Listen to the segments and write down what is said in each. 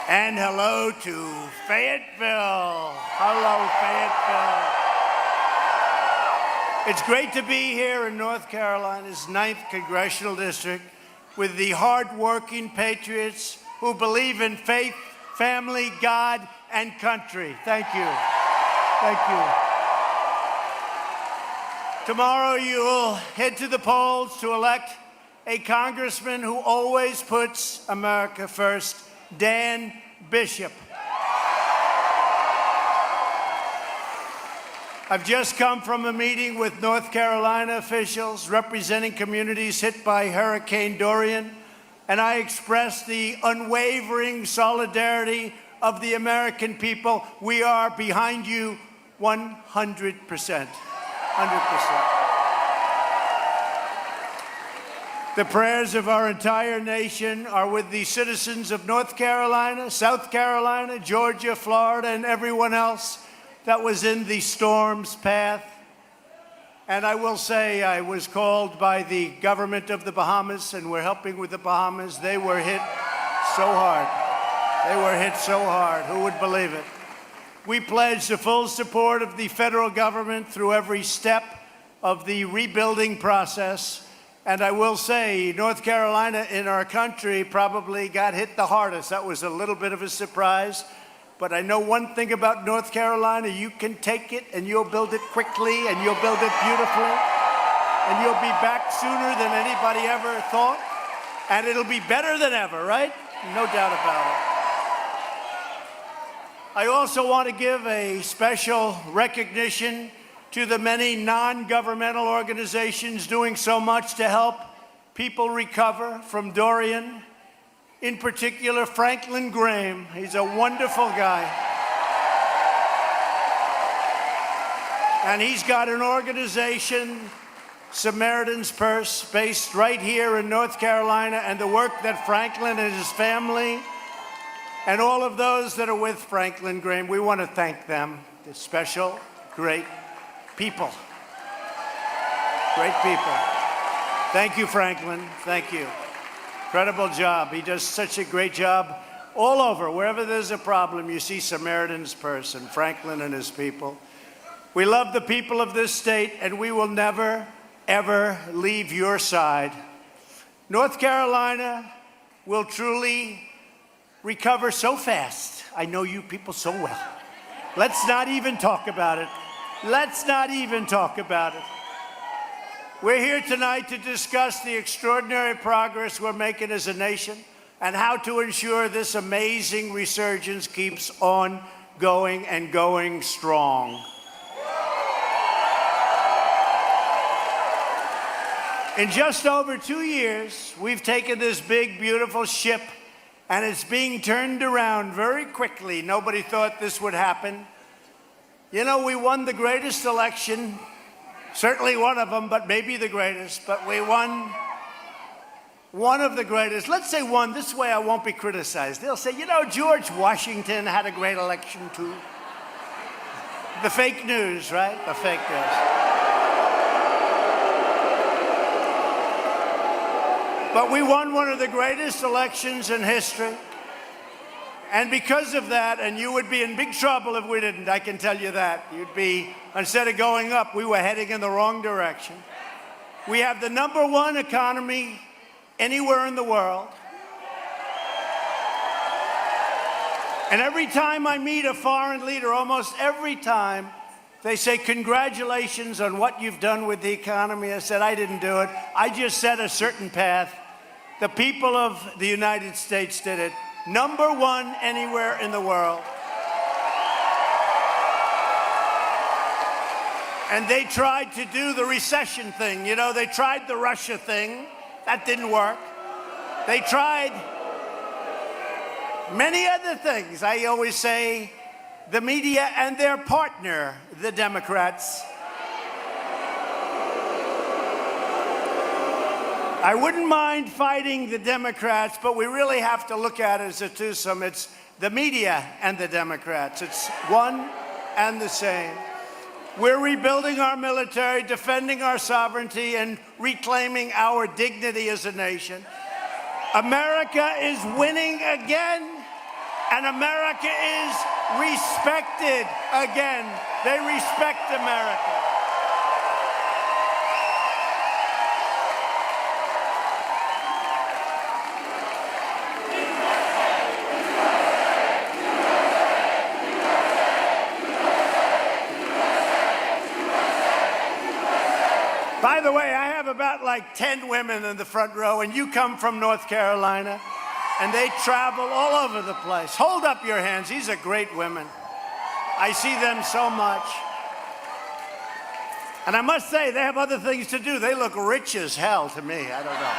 And hello to Fayetteville. Hello, Fayetteville. It's great to be here in North Carolina's 9th Congressional District with the hard-working Patriots who believe in faith, family, God, and country. Thank you. Thank you. Tomorrow you will head to the polls to elect a congressman who always puts America first, Dan Bishop. I've just come from a meeting with North Carolina officials representing communities hit by Hurricane Dorian, and I expressed the unwavering solidarity of the American people. We are behind you 100%. 100%. The prayers of our entire nation are with the citizens of North Carolina, South Carolina, Georgia, Florida, and everyone else that was in the storm's path. And I will say I was called by the government of the Bahamas, and we're helping with the Bahamas. They were hit so hard. They were hit so hard. Who would believe it? We pledge the full support of the federal government through every step of the rebuilding process. And I will say, North Carolina in our country probably got hit the hardest. That was a little bit of a surprise. But I know one thing about North Carolina: you can take it and you'll build it quickly and you'll build it beautifully. And you'll be back sooner than anybody ever thought. And it'll be better than ever, right? No doubt about it. I also want to give a special recognition to the many non-governmental organizations doing so much to help people recover from Dorian. In particular, Franklin Graham. He's a wonderful guy. And he's got an organization, Samaritan's Purse, based right here in North Carolina, and the work that Franklin and his family and all of those that are with Franklin Graham, we want to thank them. They're special, great people. Great people. Thank you, Franklin. Thank you. Incredible job. He does such a great job all over. Wherever there's a problem, you see Samaritan's Purse and Franklin and his people. We love the people of this state, and we will never, ever leave your side. North Carolina will truly recover so fast. I know you people so well. Let's not even talk about it. Let's not even talk about it. We're here tonight to discuss the extraordinary progress we're making as a nation and how to ensure this amazing resurgence keeps on going and going strong. In just over 2 years, we've taken this big, beautiful ship, and it's being turned around very quickly. Nobody thought this would happen. You know, we won the greatest election, certainly one of them, but maybe the greatest. But we won one of the greatest. Let's say one. This way I won't be criticized. They'll say, you know, George Washington had a great election too. The fake news, right? The fake news. But we won one of the greatest elections in history. And because of that, and you would be in big trouble if we didn't, I can tell you that. You'd be, instead of going up, we were heading in the wrong direction. We have the #1 economy anywhere in the world. And every time I meet a foreign leader, almost every time, they say, congratulations on what you've done with the economy. I said, I didn't do it. I just set a certain path. The people of the United States did it. #1 anywhere in the world. And they tried to do the recession thing. You know, they tried the Russia thing. That didn't work. They tried many other things. I always say the media and their partner, the Democrats. I wouldn't mind fighting the Democrats, but we really have to look at it as a twosome. It's the media and the Democrats. It's one and the same. We're rebuilding our military, defending our sovereignty, and reclaiming our dignity as a nation. America is winning again. And America is respected again. They respect America. By the way, I have about like 10 women in the front row, and you come from North Carolina, and they travel all over the place. Hold up your hands. These are great women. I see them so much. And I must say, they have other things to do. They look rich as hell to me. I don't know.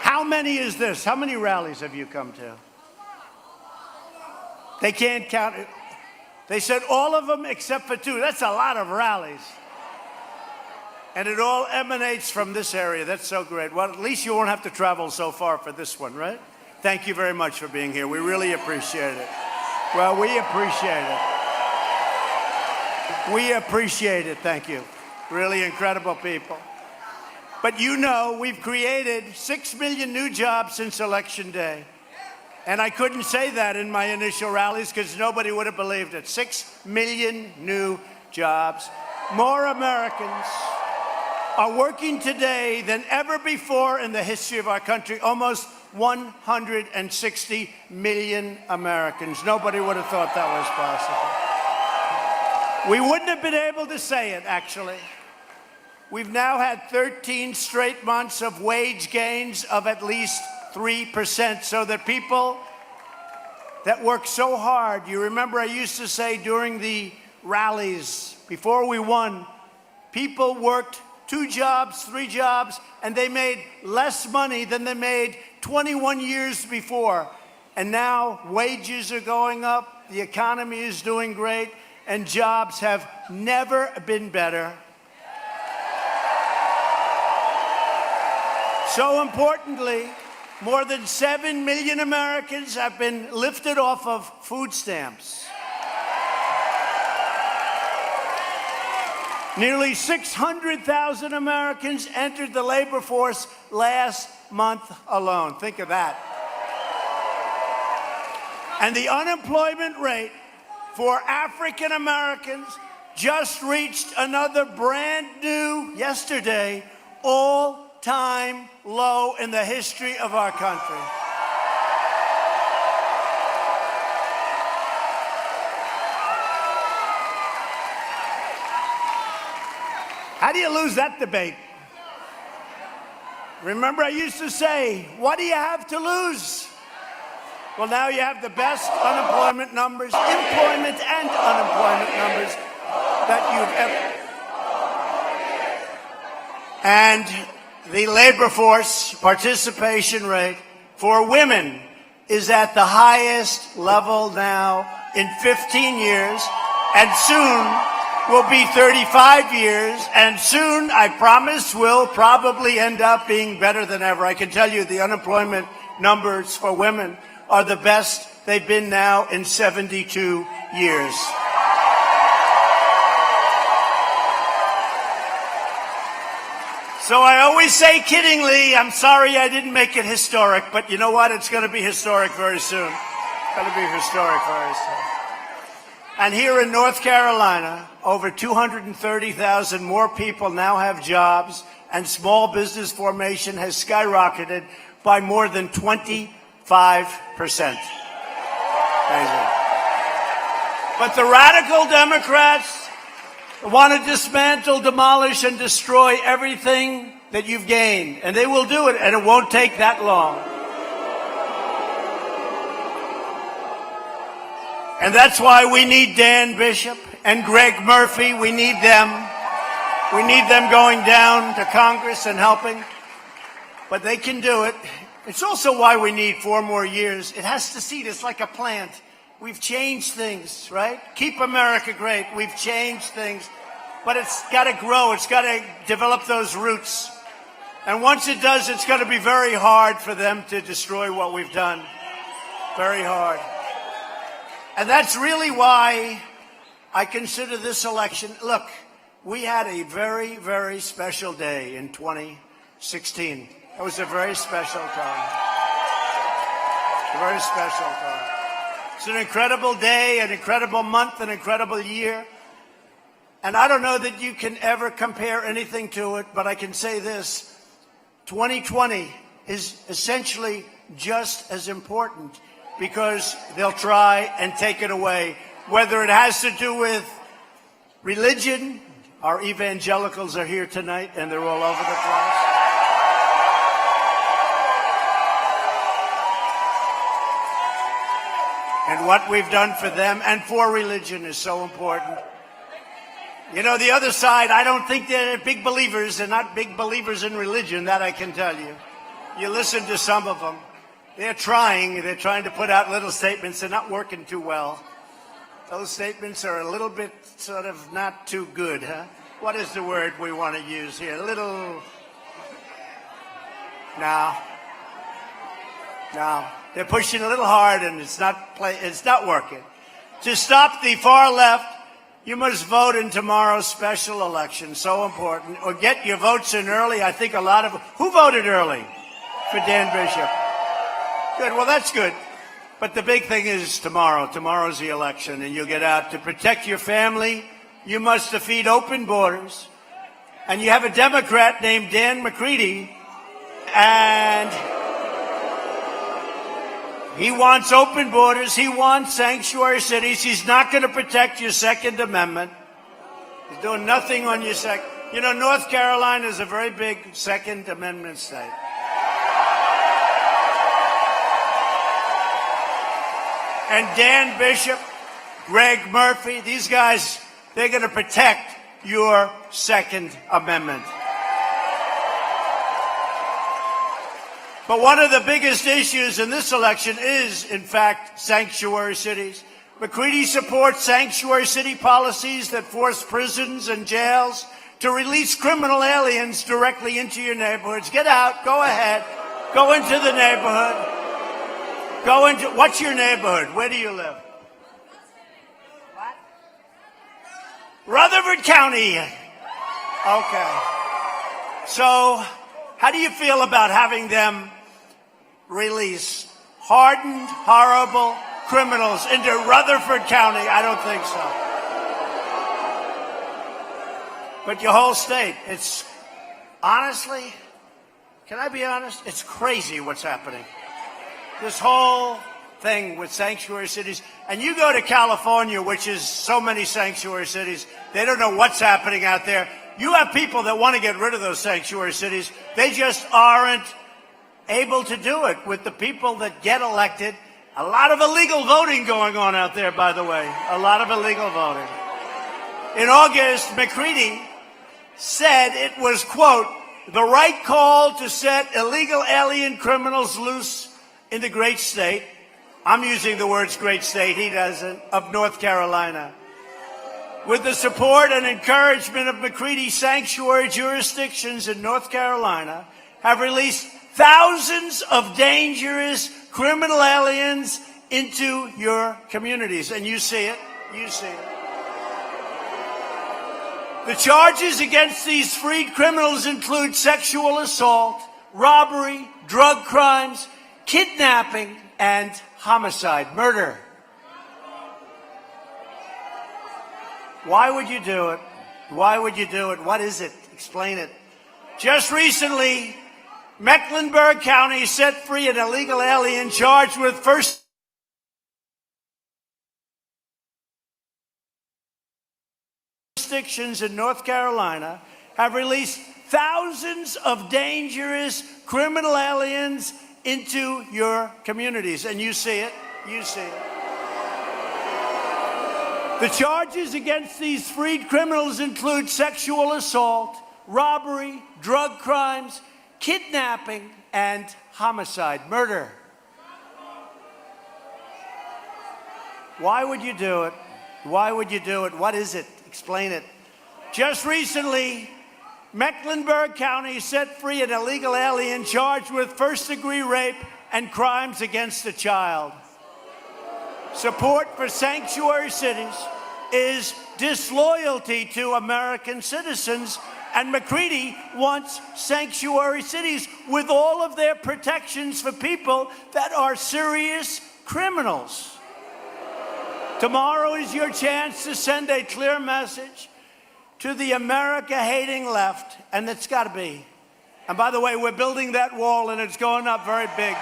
How many is this? How many rallies have you come to? They can't count it. They said all of them except for 2. That's a lot of rallies. And it all emanates from this area. That's so great. Well, at least you won't have to travel so far for this one, right? Thank you very much for being here. We really appreciate it. Well, we appreciate it. We appreciate it. Thank you. Really incredible people. But you know, we've created 6 million new jobs since Election Day. And I couldn't say that in my initial rallies because nobody would have believed it. 6 million new jobs. More Americans are working today than ever before in the history of our country. Almost 160 million Americans. Nobody would have thought that was possible. We wouldn't have been able to say it, actually. We've now had 13 straight months of wage gains of at least 3%, so that people that work so hard, you remember I used to say during the rallies, before we won, people worked 2 jobs, 3 jobs, and they made less money than they made 21 years before. And now wages are going up, the economy is doing great, and jobs have never been better. So importantly, more than 7 million Americans have been lifted off of food stamps. Nearly 600,000 Americans entered the labor force last month alone. Think of that. And the unemployment rate for African Americans just reached another brand new, yesterday, all-time low in the history of our country. How do you lose that debate? Remember, I used to say, what do you have to lose? Well, now you have the best unemployment numbers, employment and unemployment numbers that you've ever. And the labor force participation rate for women is at the highest level now in 15 years, and soon will be 35 years, and soon, I promise, will probably end up being better than ever. I can tell you the unemployment numbers for women are the best they've been now in 72 years. So I always say kiddingly, I'm sorry I didn't make it historic, but you know what? It's going to be historic very soon. It's going to be historic very soon. And here in North Carolina, over 230,000 more people now have jobs, and small business formation has skyrocketed by more than 25%. Amazing. But the radical Democrats want to dismantle, demolish, and destroy everything that you've gained. And they will do it, and it won't take that long. And that's why we need Dan Bishop and Greg Murphy. We need them. We need them going down to Congress and helping. But they can do it. It's also why we need 4 more years. It has to seed. It's like a plant. We've changed things, right? Keep America great. We've changed things. But it's got to grow. It's got to develop those roots. And once it does, it's going to be very hard for them to destroy what we've done. Very hard. And that's really why I consider this election. Look, we had a very, very special day in 2016. It was a very special time. It's a very special time. It's an incredible day, an incredible month, an incredible year. And I don't know that you can ever compare anything to it, but I can say this. 2020 is essentially just as important because they'll try and take it away. Whether it has to do with religion, our evangelicals are here tonight and they're all over the place. And what we've done for them and for religion is so important. You know, the other side, I don't think they're big believers. They're not big believers in religion, that I can tell you. You listen to some of them. They're trying to put out little statements. They're not working too well. Those statements are a little bit sort of not too good, huh? What is the word we want to use here? A little... No. They're pushing a little hard and it's not working. To stop the far left, you must vote in tomorrow's special election. So important. Or get your votes in early. I think a lot of... Who voted early for Dan Bishop? Good. Well, that's good. But the big thing is tomorrow. Tomorrow's the election, and you'll get out. To protect your family, you must defeat open borders. And you have a Democrat named Dan McCready, and he wants open borders. He wants sanctuary cities. He's not going to protect your Second Amendment. He's doing nothing on your second. You know, North Carolina is a very big Second Amendment state. And Dan Bishop, Greg Murphy, these guys, they're going to protect your Second Amendment. But one of the biggest issues in this election is, in fact, sanctuary cities. McCready supports sanctuary city policies that force prisons and jails to release criminal aliens directly into your neighborhoods. Get out. Go ahead. Go into the neighborhood. What's your neighborhood? Where do you live? What? Rutherford County. Okay. So, how do you feel about having them release hardened, horrible criminals into Rutherford County? I don't think so. But your whole state, it's honestly, can I be honest? It's crazy what's happening. This whole thing with sanctuary cities. And you go to California, which is so many sanctuary cities, they don't know what's happening out there. You have people that want to get rid of those sanctuary cities. They just aren't able to do it with the people that get elected. A lot of illegal voting going on out there, by the way. A lot of illegal voting. In August, McCready said it was, quote, the right call to set illegal alien criminals loose in the great state, I'm using the words great state, he doesn't, of North Carolina. With the support and encouragement of McCready, sanctuary jurisdictions in North Carolina have released thousands of dangerous criminal aliens into your communities. And you see it. You see it. The charges against these freed criminals include sexual assault, robbery, drug crimes, kidnapping, and homicide, murder. Why would you do it? Why would you do it? What is it? Explain it. Just recently, Mecklenburg County set free an illegal alien charged with first jurisdictions in North Carolina have released thousands of dangerous criminal aliens into your communities. And you see it. You see it. The charges against these freed criminals include sexual assault, robbery, drug crimes, kidnapping, and homicide, murder. Why would you do it? Why would you do it? What is it? Explain it. Just recently, Mecklenburg County set free an illegal alien charged with first-degree rape and crimes against a child. Support for sanctuary cities is disloyalty to American citizens And McCready wants sanctuary cities with all of their protections for people that are serious criminals. Tomorrow is your chance to send a clear message to the America-hating left, and it's got to be. And by the way, we're building that wall, and it's going up very big.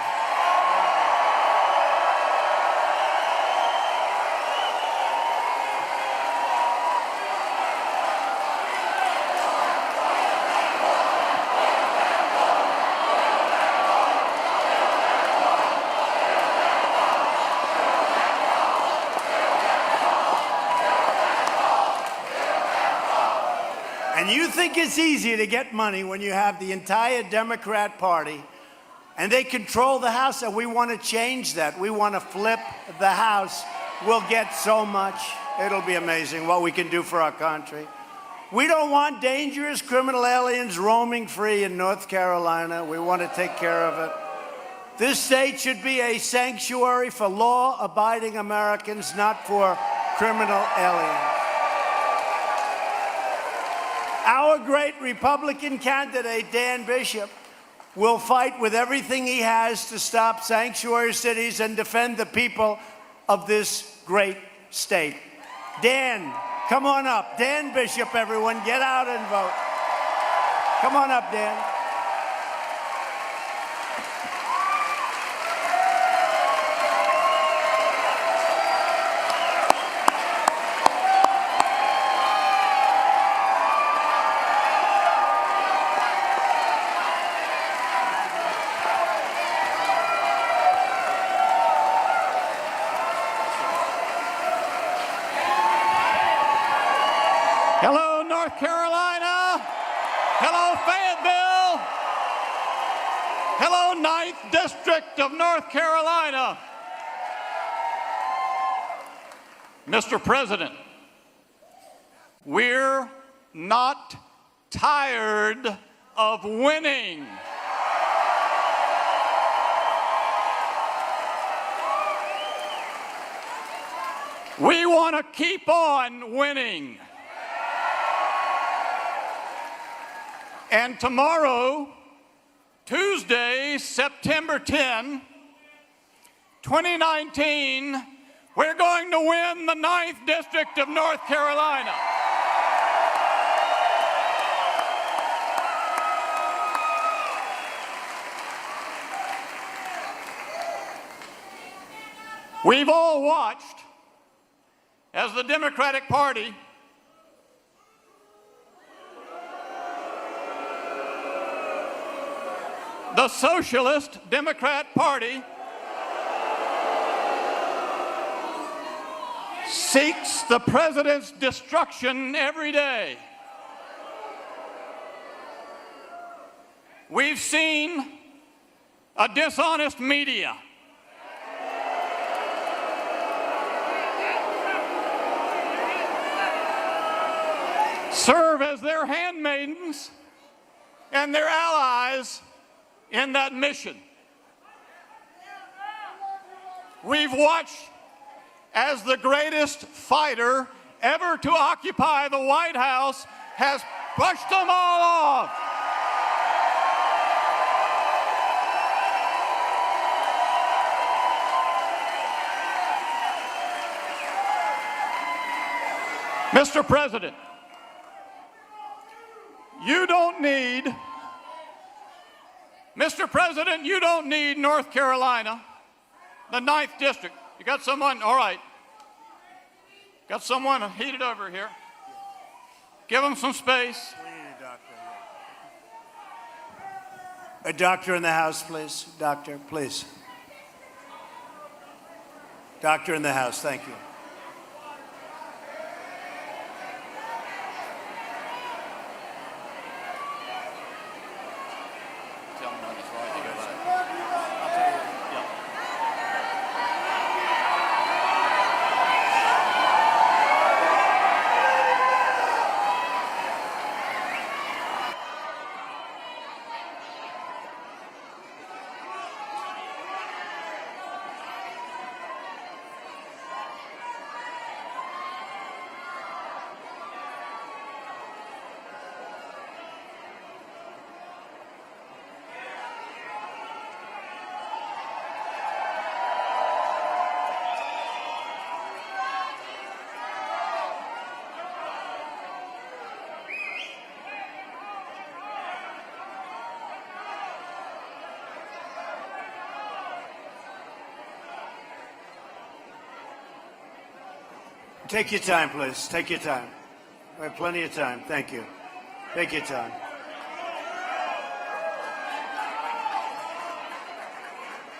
And you think it's easy to get money when you have the entire Democrat Party and they control the House, and we want to change that. We want to flip the House. We'll get so much. It'll be amazing what we can do for our country. We don't want dangerous criminal aliens roaming free in North Carolina. We want to take care of it. This state should be a sanctuary for law-abiding Americans, not for criminal aliens. Our great Republican candidate, Dan Bishop, will fight with everything he has to stop sanctuary cities and defend the people of this great state. Dan, come on up. Dan Bishop, everyone, get out and vote. Come on up, Dan. Hello, North Carolina. Hello, Fayetteville. Hello, 9th District of North Carolina. Mr. President, we're not tired of winning. We want to keep on winning. And tomorrow, Tuesday, September 10, 2019, we're going to win the 9th District of North Carolina. We've all watched as the Democratic Party the Socialist Democrat Party seeks the president's destruction every day. We've seen a dishonest media. Serve as their handmaidens and their allies in that mission. We've watched as the greatest fighter ever to occupy the White House has pushed them all off. Mr. President, you don't need North Carolina, the 9th District. You got someone? All right. Got someone heated over here. Give them some space. We need a doctor here. A doctor in the House, please. Doctor, please. Doctor in the House, thank you. Take your time, please. Take your time. We have plenty of time. Thank you. Take your time.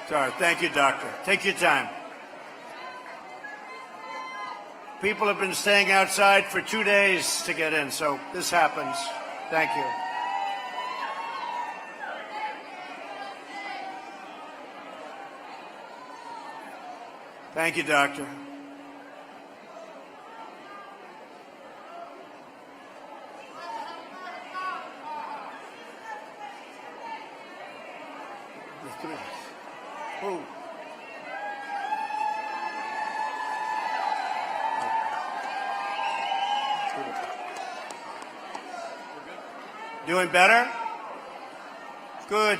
Sorry. Thank you, doctor. Take your time. People have been staying outside for 2 days to get in, so this happens. Thank you. Thank you, doctor. Oh. Doing better? Good.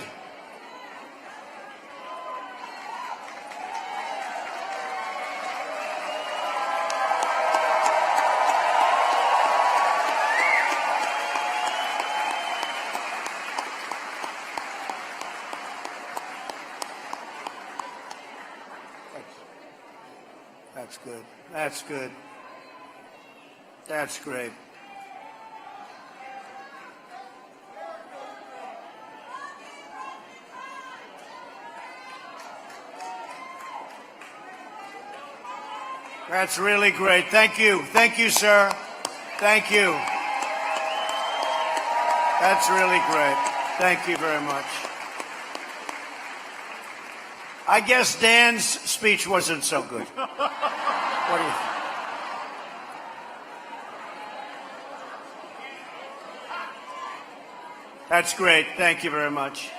That's good. That's good. That's great. That's really great. Thank you. Thank you, sir. Thank you. That's really great. Thank you very much. I guess Dan's speech wasn't so good. What do you think? That's great. Thank you very much.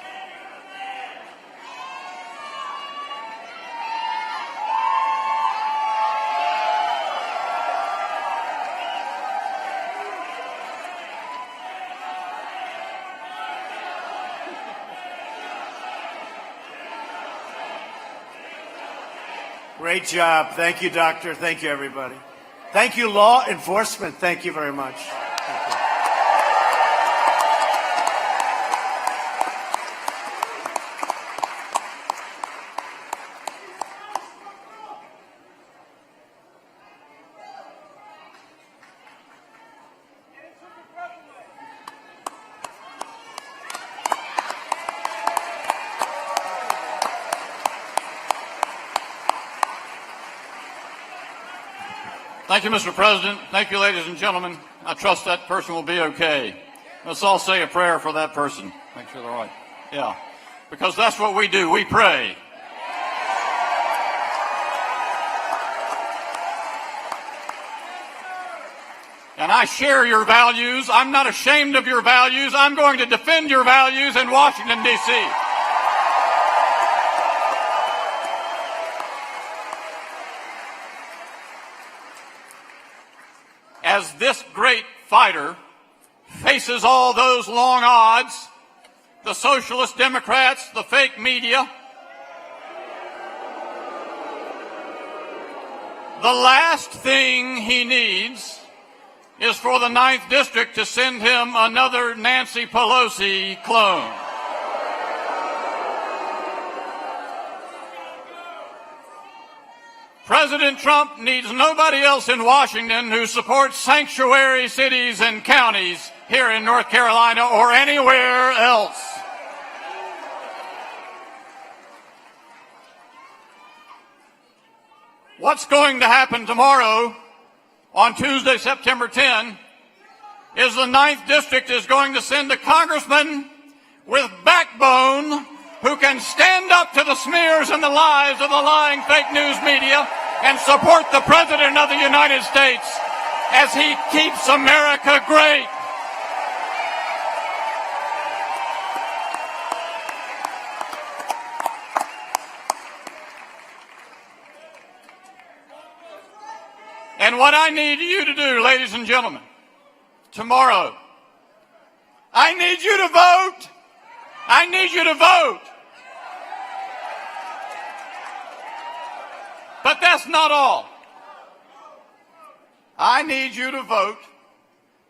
Great job. Thank you, doctor. Thank you, everybody. Thank you, law enforcement. Thank you very much. Thank you. Thank you, Mr. President. Thank you, ladies and gentlemen. I trust that person will be okay. Let's all say a prayer for that person. Make sure they're all right. Yeah. Because that's what we do. We pray. And I share your values. I'm not ashamed of your values. I'm going to defend your values in Washington, D.C. As this great fighter faces all those long odds, the socialist Democrats, the fake media, the last thing he needs is for the 9th District to send him another Nancy Pelosi clone. President Trump needs nobody else in Washington who supports sanctuary cities and counties here in North Carolina or anywhere else. What's going to happen tomorrow on Tuesday, September 10, is the 9th District is going to send a congressman with backbone who can stand up to the smears and the lies of the lying fake news media and support the President of the United States as he keeps America great. And what I need you to do, ladies and gentlemen, tomorrow, I need you to vote. I need you to vote. But that's not all. I need you to vote.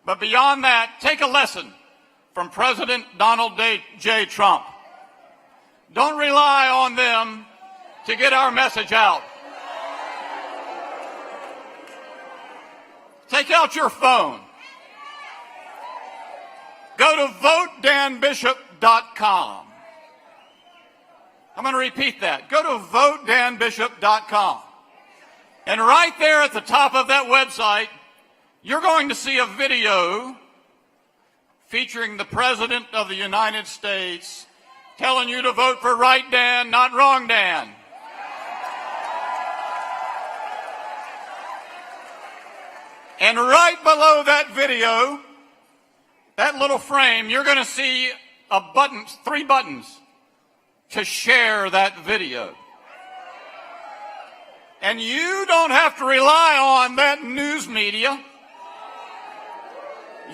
But beyond that, take a lesson from President Donald J. Trump. Don't rely on them to get our message out. Take out your phone. Go to votedanbishop.com. I'm going to repeat that. Go to votedanbishop.com. And right there at the top of that website, you're going to see a video featuring the President of the United States telling you to vote for right Dan, not wrong Dan. And right below that video, that little frame, you're going to see a button, 3 buttons to share that video. And you don't have to rely on that news media.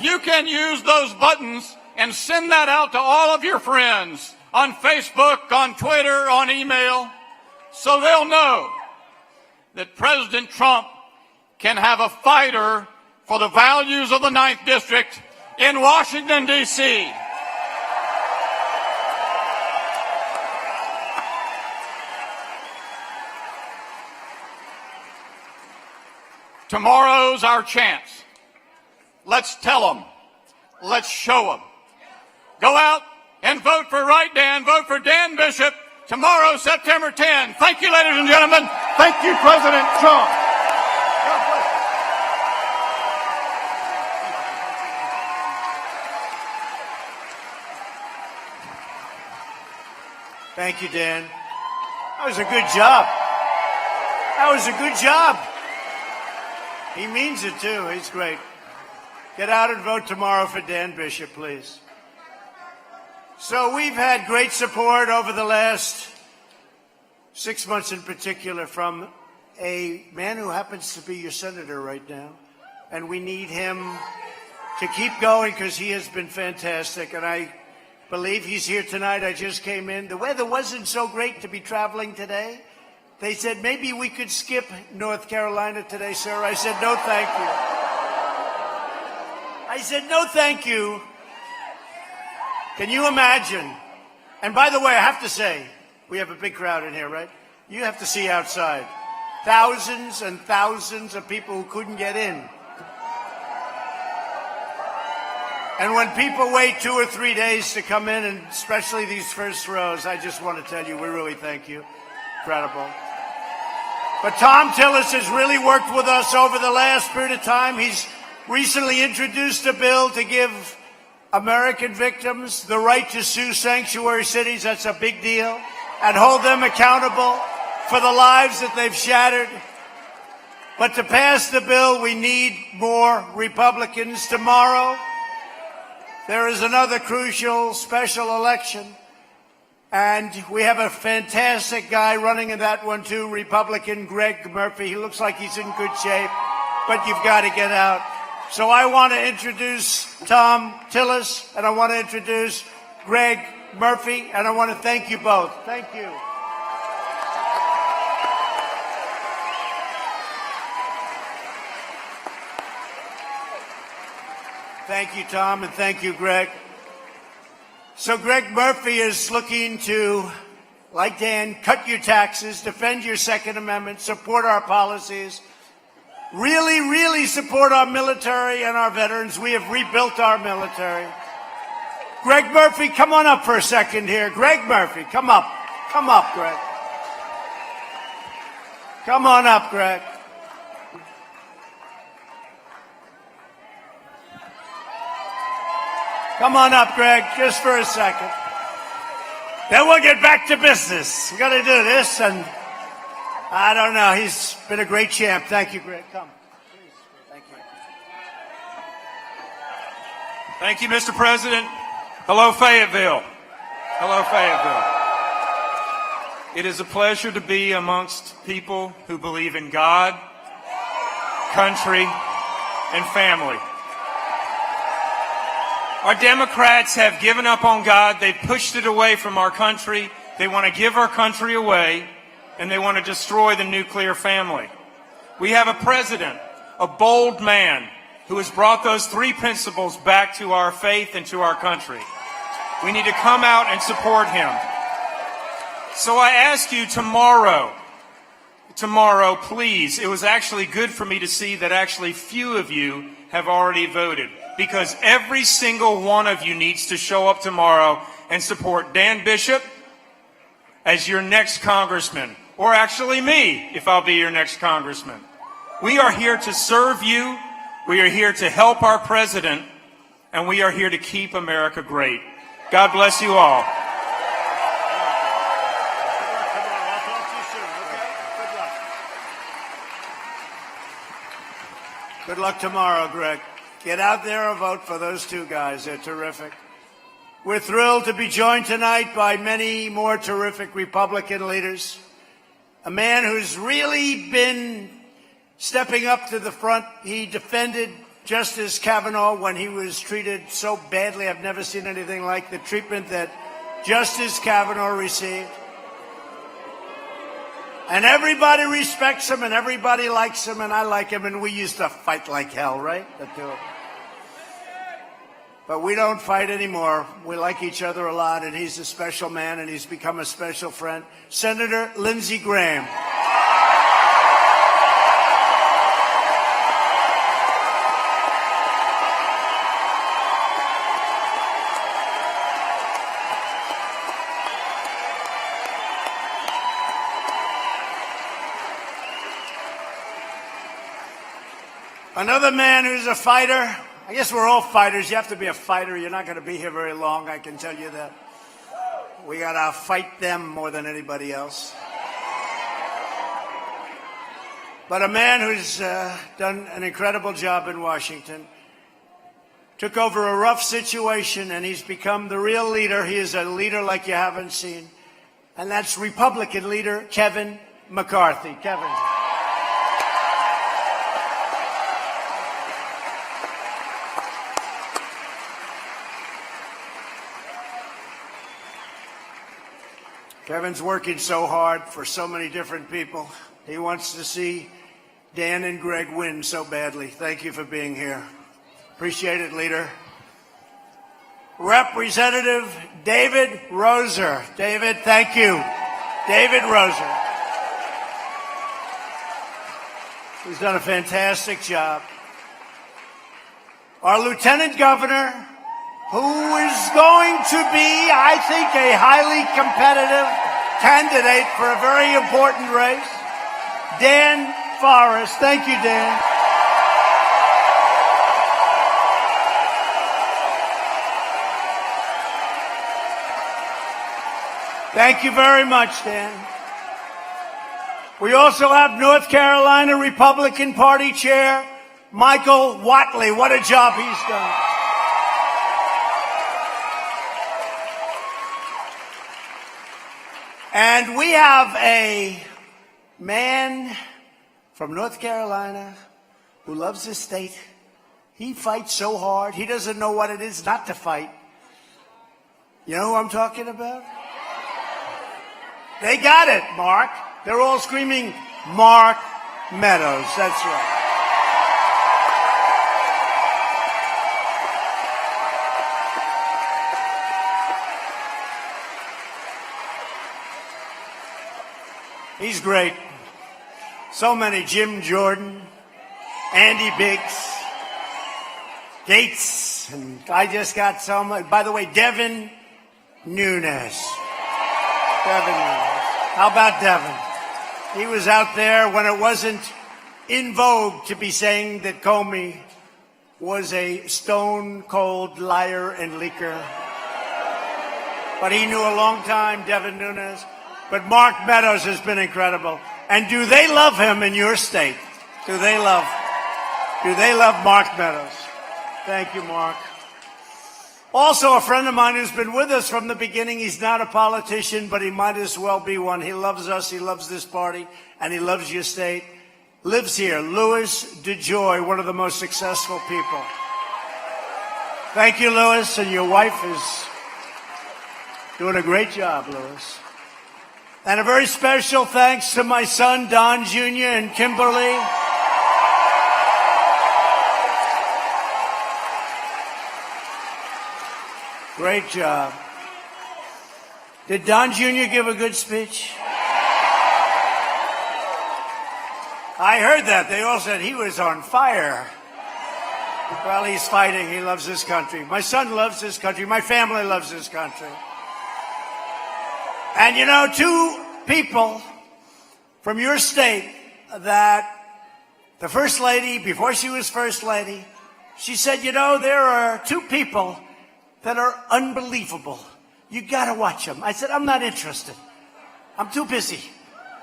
You can use those buttons and send that out to all of your friends on Facebook, on Twitter, on email, so they'll know that President Trump can have a fighter for the values of the 9th District in Washington, D.C. Tomorrow's our chance. Let's tell them. Let's show them. Go out and vote for Right Dan. Vote for Dan Bishop tomorrow, September 10. Thank you, ladies and gentlemen. Thank you, President Trump. Thank you, Dan. That was a good job. That was a good job. He means it, too. He's great. Get out and vote tomorrow for Dan Bishop, please. So we've had great support over the last 6 months in particular from a man who happens to be your senator right now. And we need him to keep going because he has been fantastic. And I believe he's here tonight. I just came in. The weather wasn't so great to be traveling today. They said, maybe we could skip North Carolina today, sir. I said, no, thank you. I said, no, thank you. Can you imagine? And by the way, I have to say, we have a big crowd in here, right? You have to see outside. Thousands and thousands of people who couldn't get in. And when people wait 2 or 3 days to come in, and especially these first rows, I just want to tell you, we really thank you. Incredible. But Tom Tillis has really worked with us over the last period of time. He's recently introduced a bill to give American victims the right to sue sanctuary cities. That's a big deal. And hold them accountable for the lives that they've shattered. But to pass the bill, we need more Republicans. Tomorrow, there is another crucial special election. And we have a fantastic guy running in that one, too, Republican Greg Murphy. He looks like he's in good shape, but you've got to get out. So I want to introduce Tom Tillis, and I want to introduce Greg Murphy, and I want to thank you both. Thank you. Thank you, Tom, and thank you, Greg. So Greg Murphy is looking to, like Dan, cut your taxes, defend your Second Amendment, support our policies, really, really support our military and our veterans. We have rebuilt our military. Greg Murphy, come on up for a second here. Greg Murphy, come up. Come up, Greg. Come on up, Greg. Come on up, Greg, just for a second. Then we'll get back to business. We're going to do this, and I don't know. He's been a great champ. Thank you, Greg. Come. Please. Thank you. Thank you, Mr. President. Hello, Fayetteville. Hello, Fayetteville. It is a pleasure to be amongst people who believe in God, country, and family. Our Democrats have given up on God. They've pushed it away from our country. They want to give our country away, and they want to destroy the nuclear family. We have a president, a bold man, who has brought those 3 principles back to our faith and to our country. We need to come out and support him. So I ask you tomorrow, tomorrow, please, it was actually good for me to see that actually few of you have already voted, because every single one of you needs to show up tomorrow and support Dan Bishop as your next congressman, or actually me, if I'll be your next congressman. We are here to serve you, we are here to help our president, and we are here to keep America great. God bless you all. Good luck tomorrow, Greg. Get out there and vote for those two guys. They're terrific. We're thrilled to be joined tonight by many more terrific Republican leaders. A man who's really been stepping up to the front. He defended Justice Kavanaugh when he was treated so badly. I've never seen anything like the treatment that Justice Kavanaugh received. And everybody respects him, and everybody likes him, and I like him, and we used to fight like hell, right? The two of them. But we don't fight anymore. We like each other a lot, and he's a special man, and he's become a special friend. Senator Lindsey Graham. Another man who's a fighter. I guess we're all fighters. You have to be a fighter. You're not going to be here very long, I can tell you that. We got to fight them more than anybody else. But a man who's done an incredible job in Washington, took over a rough situation, and he's become the real leader. He is a leader like you haven't seen. And that's Republican leader Kevin McCarthy. Kevin. Kevin's working so hard for so many different people. He wants to see Dan and Greg win so badly. Thank you for being here. Appreciate it, leader. Representative David Roser. David, thank you. David Roser. He's done a fantastic job. Our Lieutenant Governor, who is going to be, I think, a highly competitive candidate for a very important race, Dan Forrest. Thank you, Dan. Thank you very much, Dan. We also have North Carolina Republican Party Chair Michael Whatley. What a job he's done. And we have a man from North Carolina who loves his state. He fights so hard, he doesn't know what it is not to fight. You know who I'm talking about? They got it, Mark. They're all screaming, Mark Meadows. That's right. He's great. So many. Jim Jordan, Andy Biggs, Gates, and I just got so much. By the way, Devin Nunes. Devin Nunes. How about Devin? He was out there when it wasn't in vogue to be saying that Comey was a stone-cold liar and leaker. But he knew a long time, Devin Nunes. But Mark Meadows has been incredible. And do they love him in your state? Do they love Mark Meadows? Thank you, Mark. Also, a friend of mine who's been with us from the beginning. He's not a politician, but he might as well be one. He loves us, he loves this party, and he loves your state. Lives here, Louis DeJoy, one of the most successful people. Thank you, Louis, and your wife is doing a great job, Louis. And a very special thanks to my son, Don Jr. and Kimberly. Great job. Did Don Jr. give a good speech? I heard that. They all said he was on fire. Well, he's fighting. He loves this country. My son loves this country. My family loves this country. And you know, two people from your state that the First Lady, before she was First Lady, she said, you know, there are two people that are unbelievable. You got to watch them. I said, I'm not interested. I'm too busy.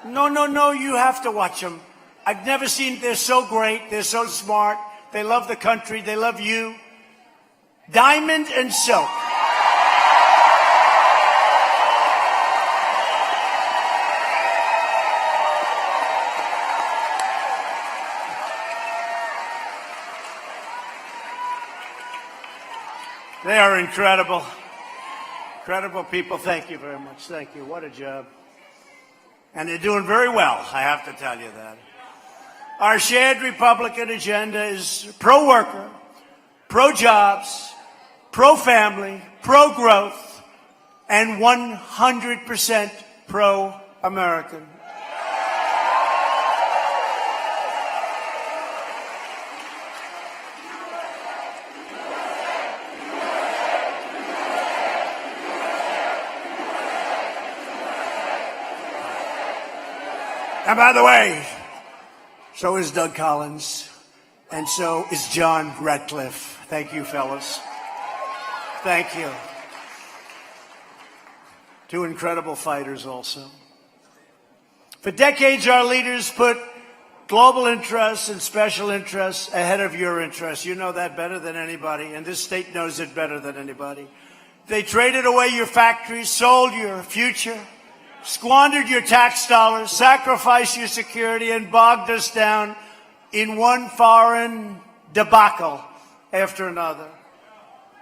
No, you have to watch them. I've never seen, they're so great. They're so smart. They love the country. They love you. Diamond and Silk. They are incredible. Incredible people. Thank you very much. Thank you. What a job. And they're doing very well, I have to tell you that. Our shared Republican agenda is pro-worker, pro-jobs, pro-family, pro-growth, and 100% pro-American. And by the way, so is Doug Collins, and so is John Ratcliffe. Thank you, fellas. Thank you. Two incredible fighters also. For decades, our leaders put global interests and special interests ahead of your interests. You know that better than anybody, and this state knows it better than anybody. They traded away your factories, sold your future, squandered your tax dollars, sacrificed your security, and bogged us down in one foreign debacle after another.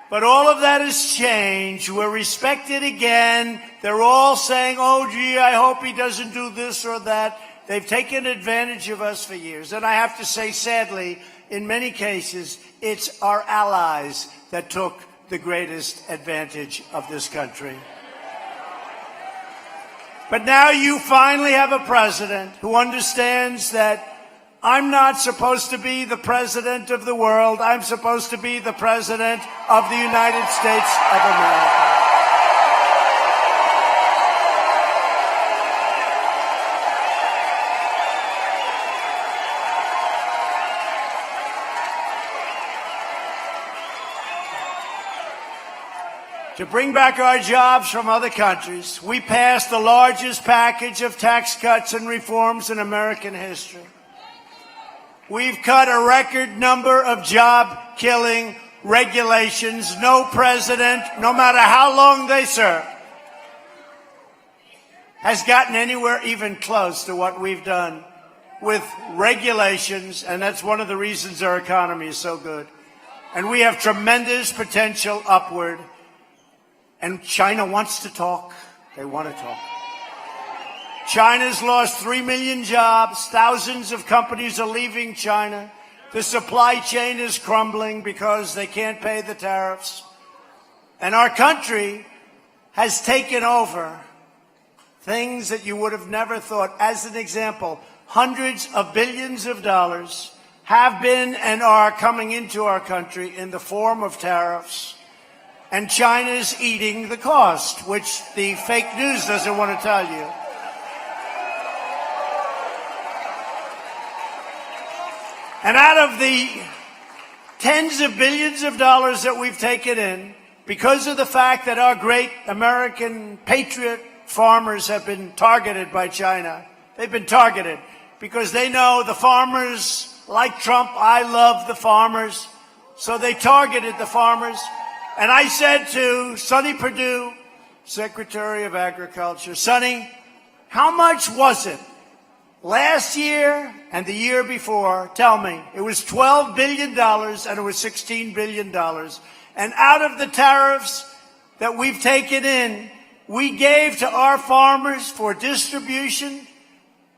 But all of that has changed. We're respected again. They're all saying, oh, gee, I hope he doesn't do this or that. They've taken advantage of us for years. And I have to say, sadly, in many cases, it's our allies that took the greatest advantage of this country. But now you finally have a president who understands that I'm not supposed to be the president of the world. I'm supposed to be the president of the United States of America. To bring back our jobs from other countries, we passed the largest package of tax cuts and reforms in American history. We've cut a record number of job-killing regulations. No president, no matter how long they serve, has gotten anywhere even close to what we've done with regulations, and that's one of the reasons our economy is so good. And we have tremendous potential upward. And China wants to talk. They want to talk. China's lost 3 million jobs. Thousands of companies are leaving China. The supply chain is crumbling because they can't pay the tariffs. And our country has taken over things that you would have never thought. As an example, hundreds of billions of dollars have been and are coming into our country in the form of tariffs. And China's eating the cost, which the fake news doesn't want to tell you. And out of the tens of billions of dollars that we've taken in, because of the fact that our great American patriot farmers have been targeted by China, they've been targeted because they know the farmers, like Trump, I love the farmers, so they targeted the farmers. And I said to Sonny Perdue, Secretary of Agriculture, Sonny, how much was it last year and the year before? Tell me. It was $12 billion and it was $16 billion. And out of the tariffs that we've taken in, we gave to our farmers for distribution,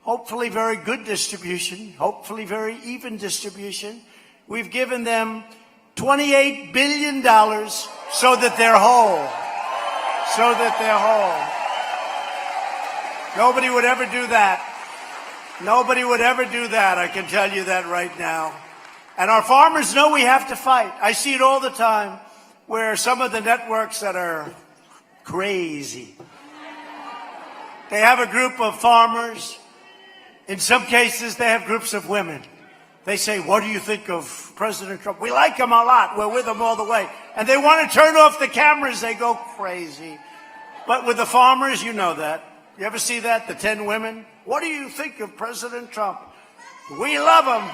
hopefully very good distribution, hopefully very even distribution. We've given them $28 billion so that they're whole. So that they're whole. Nobody would ever do that. Nobody would ever do that. I can tell you that right now. And our farmers know we have to fight. I see it all the time where some of the networks that are crazy, they have a group of farmers. In some cases, they have groups of women. They say, what do you think of President Trump? We like him a lot. We're with him all the way. And they want to turn off the cameras. They go crazy. But with the farmers, you know that. You ever see that? The 10 women? What do you think of President Trump? We love him.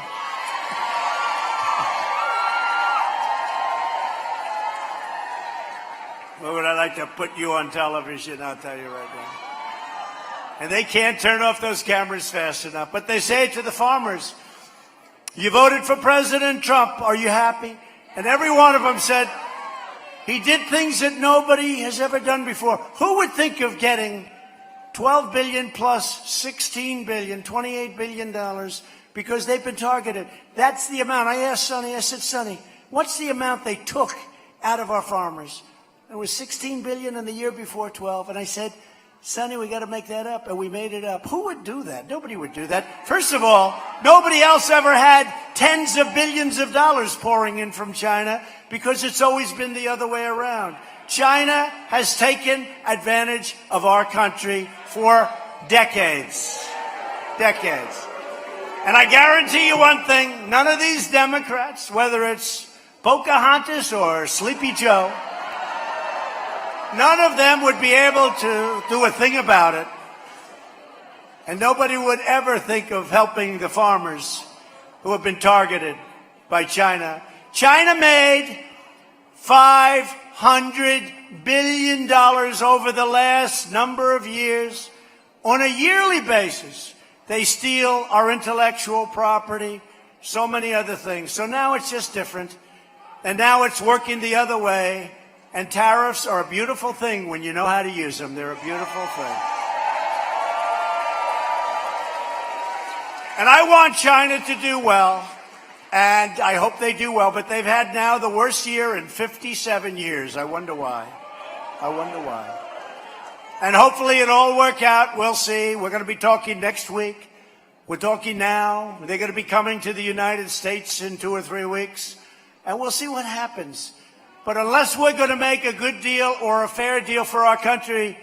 Well, would I like to put you on television? I'll tell you right now. And they can't turn off those cameras fast enough. But they say to the farmers, you voted for President Trump. Are you happy? And every one of them said, he did things that nobody has ever done before. Who would think of getting $12 billion plus $16 billion, $28 billion because they've been targeted? That's the amount. I asked Sonny, I said, Sonny, what's the amount they took out of our farmers? It was $16 billion in the year before 12. And I said, Sonny, we got to make that up. And we made it up. Who would do that? Nobody would do that. First of all, nobody else ever had tens of billions of dollars pouring in from China because it's always been the other way around. China has taken advantage of our country for decades. Decades. And I guarantee you one thing, none of these Democrats, whether it's Pocahontas or Sleepy Joe, none of them would be able to do a thing about it. And nobody would ever think of helping the farmers who have been targeted by China. China made $500 billion over the last number of years. On a yearly basis, they steal our intellectual property, so many other things. So now it's just different. And now it's working the other way. And tariffs are a beautiful thing when you know how to use them. They're a beautiful thing. And I want China to do well, and I hope they do well, but they've had now the worst year in 57 years. I wonder why. I wonder why. And hopefully it'll all work out. We'll see. We're going to be talking next week. We're talking now. They're going to be coming to the United States in 2 or 3 weeks, and we'll see what happens. But unless we're going to make a good deal or a fair deal for our country,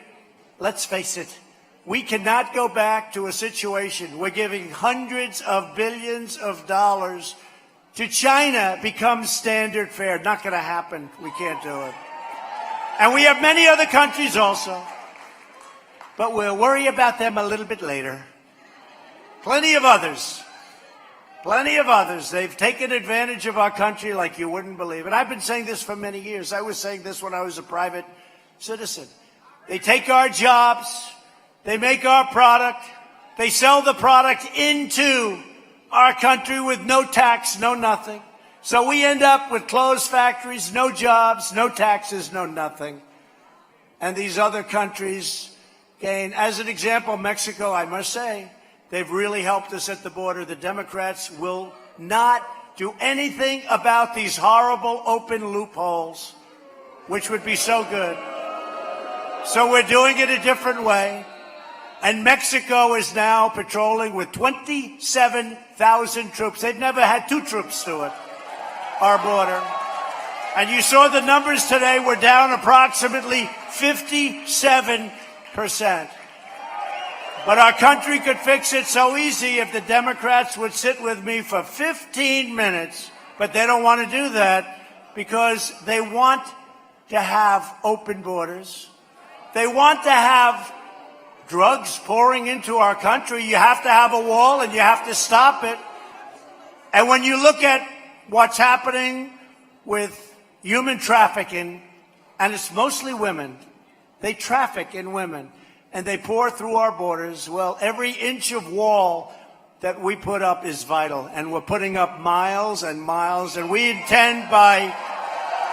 let's face it, we cannot go back to a situation where giving hundreds of billions of dollars to China becomes standard fare. Not going to happen. We can't do it. And we have many other countries also. But we'll worry about them a little bit later. Plenty of others. Plenty of others. They've taken advantage of our country like you wouldn't believe. And I've been saying this for many years. I was saying this when I was a private citizen. They take our jobs. They make our product. They sell the product into our country with no tax, no nothing. So we end up with closed factories, no jobs, no taxes, no nothing. And these other countries gain. As an example, Mexico, I must say, they've really helped us at the border. The Democrats will not do anything about these horrible open loopholes, which would be so good. So we're doing it a different way. And Mexico is now patrolling with 27,000 troops. They've never had 2 troops to it, our border. And you saw the numbers today. We're down approximately 57%. But our country could fix it so easy if the Democrats would sit with me for 15 minutes. But they don't want to do that because they want to have open borders. They want to have drugs pouring into our country. You have to have a wall and you have to stop it. And when you look at what's happening with human trafficking, and it's mostly women, they traffic in women. And they pour through our borders. Well, every inch of wall that we put up is vital. And we're putting up miles and miles. And we intend by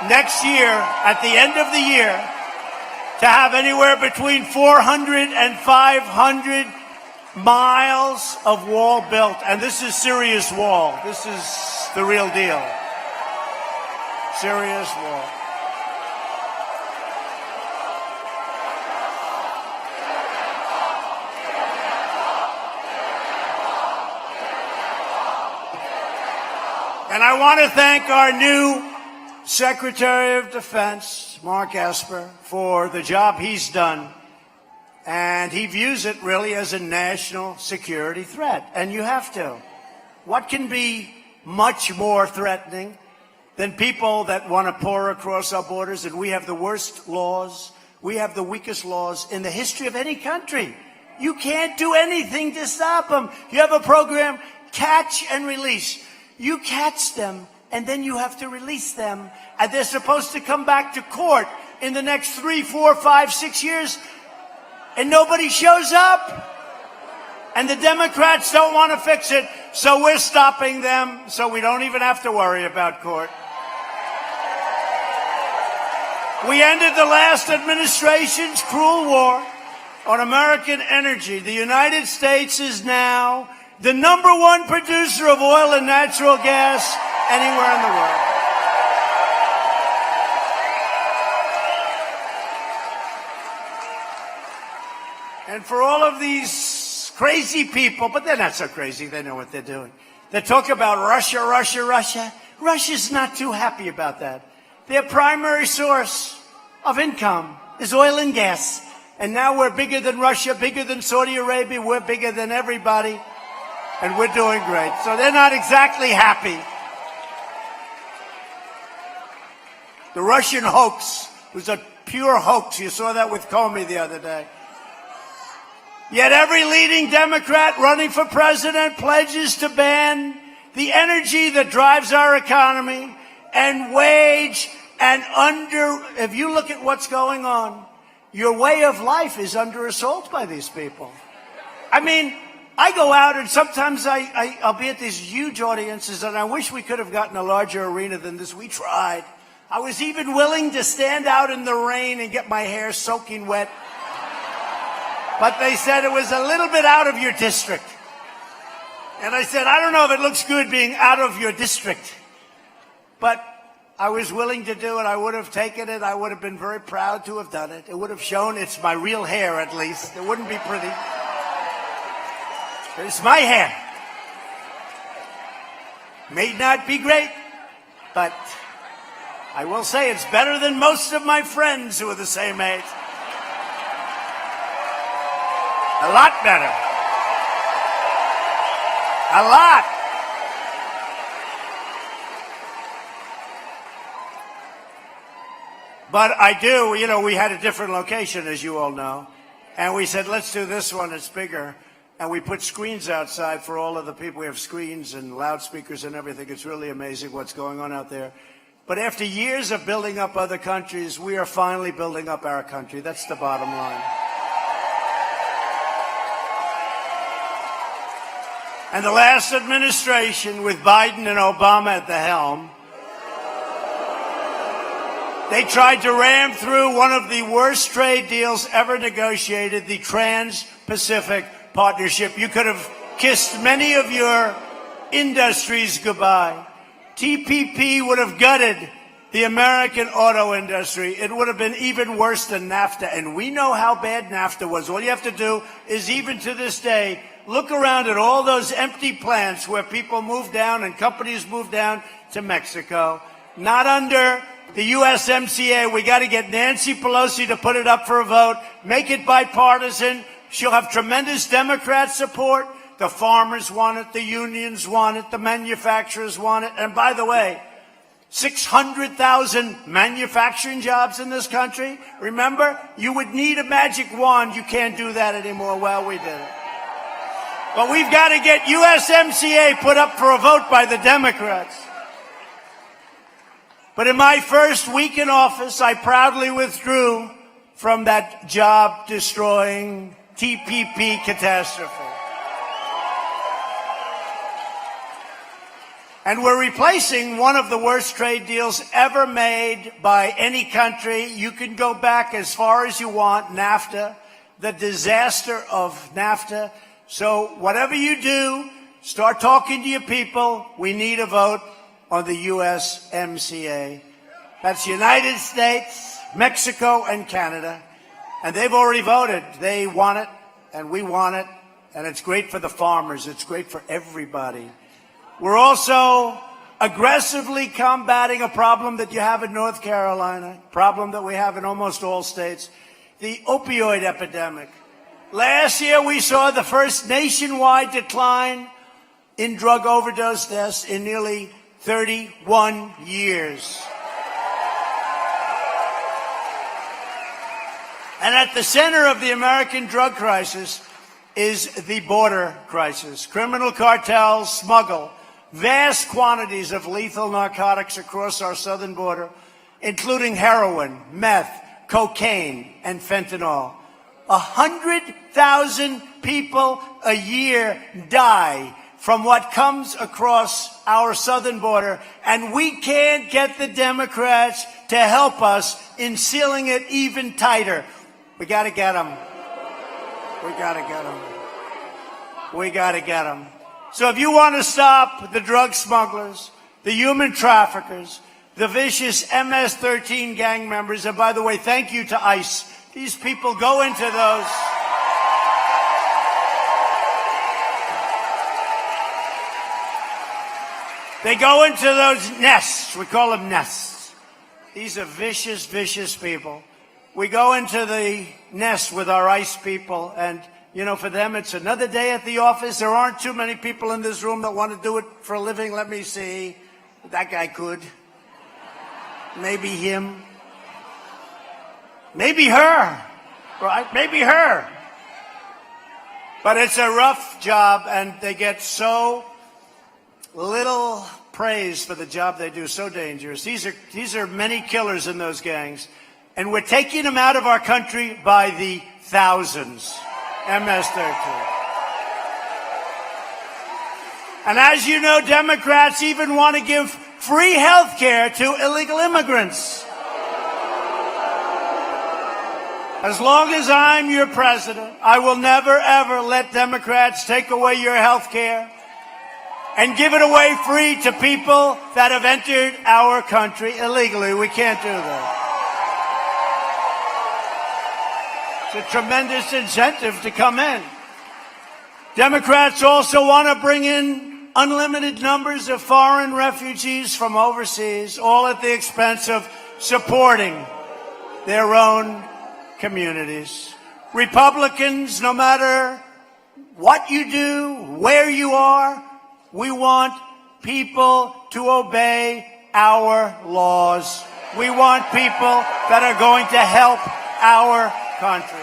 next year, at the end of the year, to have anywhere between 400 and 500 miles of wall built. And this is serious wall. This is the real deal. Serious wall. And I want to thank our new Secretary of Defense, Mark Esper, for the job he's done. And he views it really as a national security threat. And you have to. What can be much more threatening than people that want to pour across our borders? And we have the worst laws. We have the weakest laws in the history of any country. You can't do anything to stop them. You have a program, catch and release. You catch them, and then you have to release them. And they're supposed to come back to court in the next 3, 4, 5, 6 years. And nobody shows up. And the Democrats don't want to fix it, so we're stopping them, so we don't even have to worry about court. We ended the last administration's cruel war on American energy. The United States is now the #1 producer of oil and natural gas anywhere in the world. And for all of these crazy people, but they're not so crazy, they know what they're doing. They talk about Russia, Russia, Russia. Russia's not too happy about that. Their primary source of income is oil and gas. And now we're bigger than Russia, bigger than Saudi Arabia, we're bigger than everybody. And we're doing great. So they're not exactly happy. The Russian hoax was a pure hoax. You saw that with Comey the other day. Yet every leading Democrat running for president pledges to ban the energy that drives our economy and wage and if you look at what's going on, your way of life is under assault by these people. I mean, I go out and sometimes I'll be at these huge audiences, and I wish we could have gotten a larger arena than this. We tried. I was even willing to stand out in the rain and get my hair soaking wet. But they said it was a little bit out of your district. And I said, I don't know if it looks good being out of your district. But I was willing to do it. I would have taken it. I would have been very proud to have done it. It would have shown it's my real hair, at least. It wouldn't be pretty. But it's my hair. May not be great, but I will say it's better than most of my friends who are the same age. A lot better. A lot. But I do, we had a different location, as you all know. And we said, let's do this one, it's bigger. And we put screens outside for all of the people. We have screens and loudspeakers and everything. It's really amazing what's going on out there. But after years of building up other countries, we are finally building up our country. That's the bottom line. And the last administration, with Biden and Obama at the helm, they tried to ram through one of the worst trade deals ever negotiated, the Trans-Pacific Partnership. You could have kissed many of your industries goodbye. TPP would have gutted the American auto industry. It would have been even worse than NAFTA. And we know how bad NAFTA was. All you have to do is, even to this day, look around at all those empty plants where people moved down and companies moved down to Mexico. Not under the USMCA. We got to get Nancy Pelosi to put it up for a vote. Make it bipartisan. She'll have tremendous Democrat support. The farmers want it. The unions want it. The manufacturers want it. And by the way, 600,000 manufacturing jobs in this country. Remember, you would need a magic wand. You can't do that anymore. Well, we did it. But we've got to get USMCA put up for a vote by the Democrats. But in my first week in office, I proudly withdrew from that job-destroying TPP catastrophe. And we're replacing one of the worst trade deals ever made by any country. You can go back as far as you want, NAFTA, the disaster of NAFTA. So whatever you do, start talking to your people. We need a vote on the USMCA. That's United States, Mexico, and Canada. And they've already voted. They want it, and we want it. And it's great for the farmers. It's great for everybody. We're also aggressively combating a problem that you have in North Carolina, problem that we have in almost all states, the opioid epidemic. Last year, we saw the first nationwide decline in drug overdose deaths in nearly 31 years. And at the center of the American drug crisis is the border crisis. Criminal cartels smuggle vast quantities of lethal narcotics across our southern border, including heroin, meth, cocaine, and fentanyl. 100,000 people a year die from what comes across our southern border, and we can't get the Democrats to help us in sealing it even tighter. We got to get them. We got to get them. We got to get them. So if you want to stop the drug smugglers, the human traffickers, the vicious MS-13 gang members, and by the way, thank you to ICE. These people go into those. They go into those nests. We call them nests. These are vicious, vicious people. We go into the nest with our ICE people, and, you know, for them, it's another day at the office. There aren't too many people in this room that want to do it for a living. Let me see. That guy could. Maybe him. Maybe her. Right? Maybe her. But it's a rough job, and they get so little praise for the job they do. So dangerous. These are many killers in those gangs. And we're taking them out of our country by the thousands. MS-13. And as you know, Democrats even want to give free health care to illegal immigrants. As long as I'm your president, I will never, ever let Democrats take away your health care and give it away free to people that have entered our country illegally. We can't do that. It's a tremendous incentive to come in. Democrats also want to bring in unlimited numbers of foreign refugees from overseas, all at the expense of supporting their own communities. Republicans, no matter what you do, where you are, we want people to obey our laws. We want people that are going to help our country.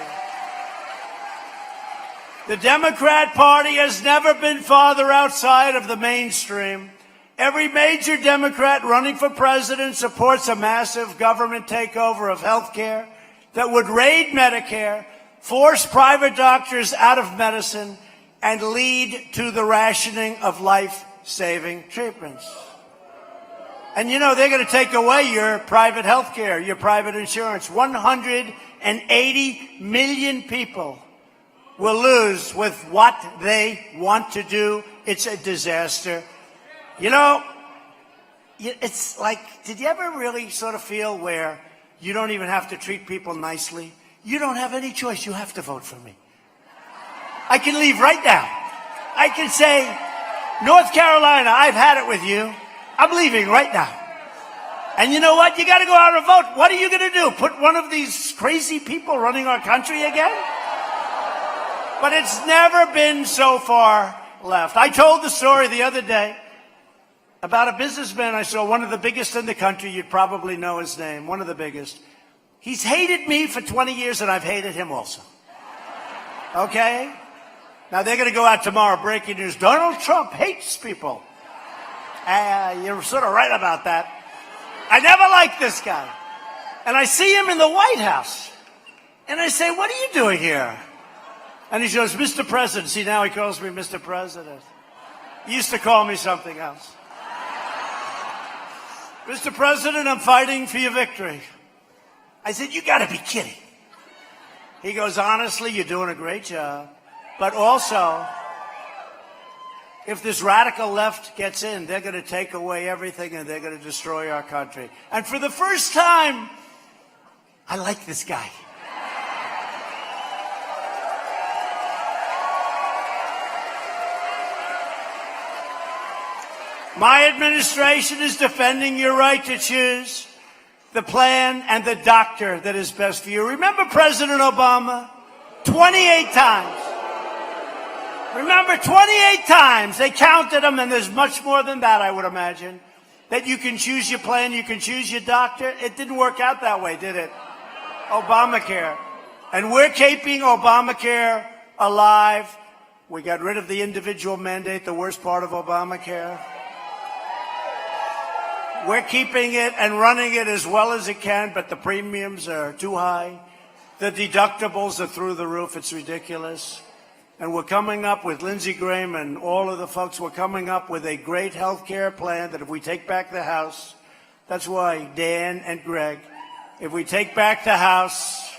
The Democrat Party has never been farther outside of the mainstream. Every major Democrat running for president supports a massive government takeover of health care that would raid Medicare, force private doctors out of medicine, and lead to the rationing of life-saving treatments. And you know, they're going to take away your private health care, your private insurance. 180 million people will lose with what they want to do. It's a disaster. You know, it's like, did you ever really sort of feel where you don't even have to treat people nicely? You don't have any choice. You have to vote for me. I can leave right now. I can say, North Carolina, I've had it with you. I'm leaving right now. And you know what? You got to go out and vote. What are you going to do? Put one of these crazy people running our country again? But it's never been so far left. I told the story the other day about a businessman I saw, one of the biggest in the country. You'd probably know his name, one of the biggest. He's hated me for 20 years, and I've hated him also. Okay? Now, they're going to go out tomorrow, breaking news. Donald Trump hates people. You're sort of right about that. I never liked this guy. And I see him in the White House. And I say, what are you doing here? And he goes, Mr. President. See, now he calls me Mr. President. He used to call me something else. Mr. President, I'm fighting for your victory. I said, you got to be kidding. He goes, honestly, you're doing a great job. But also, if this radical left gets in, they're going to take away everything and they're going to destroy our country. And for the first time, I like this guy. My administration is defending your right to choose the plan and the doctor that is best for you. Remember President Obama? 28 times. Remember, 28 times. They counted them, and there's much more than that, I would imagine. That you can choose your plan, you can choose your doctor. It didn't work out that way, did it? Obamacare. And we're keeping Obamacare alive. We got rid of the individual mandate, the worst part of Obamacare. We're keeping it and running it as well as it can, but the premiums are too high. The deductibles are through the roof. It's ridiculous. And we're coming up with Lindsey Graham and all of the folks, we're coming up with a great health care plan that if we take back the House, that's why Dan and Greg, if we take back the House,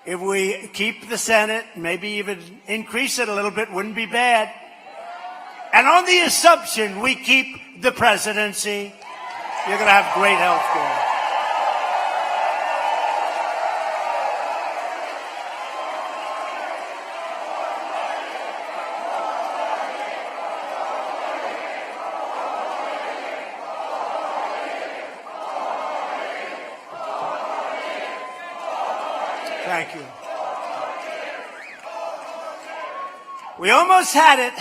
if we keep the Senate, maybe even increase it a little bit, wouldn't be bad. And on the assumption we keep the presidency, you're going to have great health care. Thank you. We almost had it.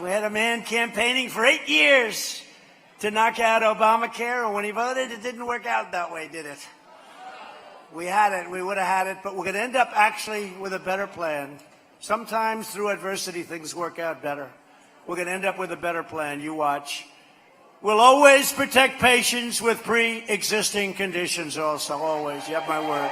We had a man campaigning for 8 years to knock out Obamacare, and when he voted, it didn't work out that way, did it? We had it. We would have had it, but we're going to end up actually with a better plan. Sometimes through adversity, things work out better. We're going to end up with a better plan. You watch. We'll always protect patients with pre-existing conditions also, always. You have my word.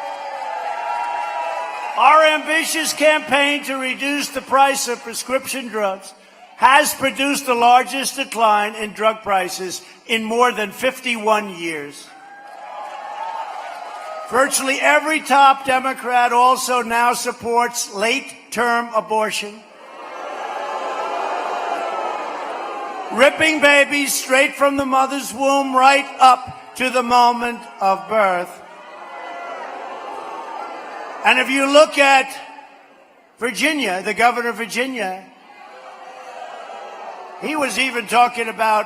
Our ambitious campaign to reduce the price of prescription drugs has produced the largest decline in drug prices in more than 51 years. Virtually every top Democrat also now supports late-term abortion, ripping babies straight from the mother's womb right up to the moment of birth. And if you look at Virginia, the governor of Virginia, he was even talking about,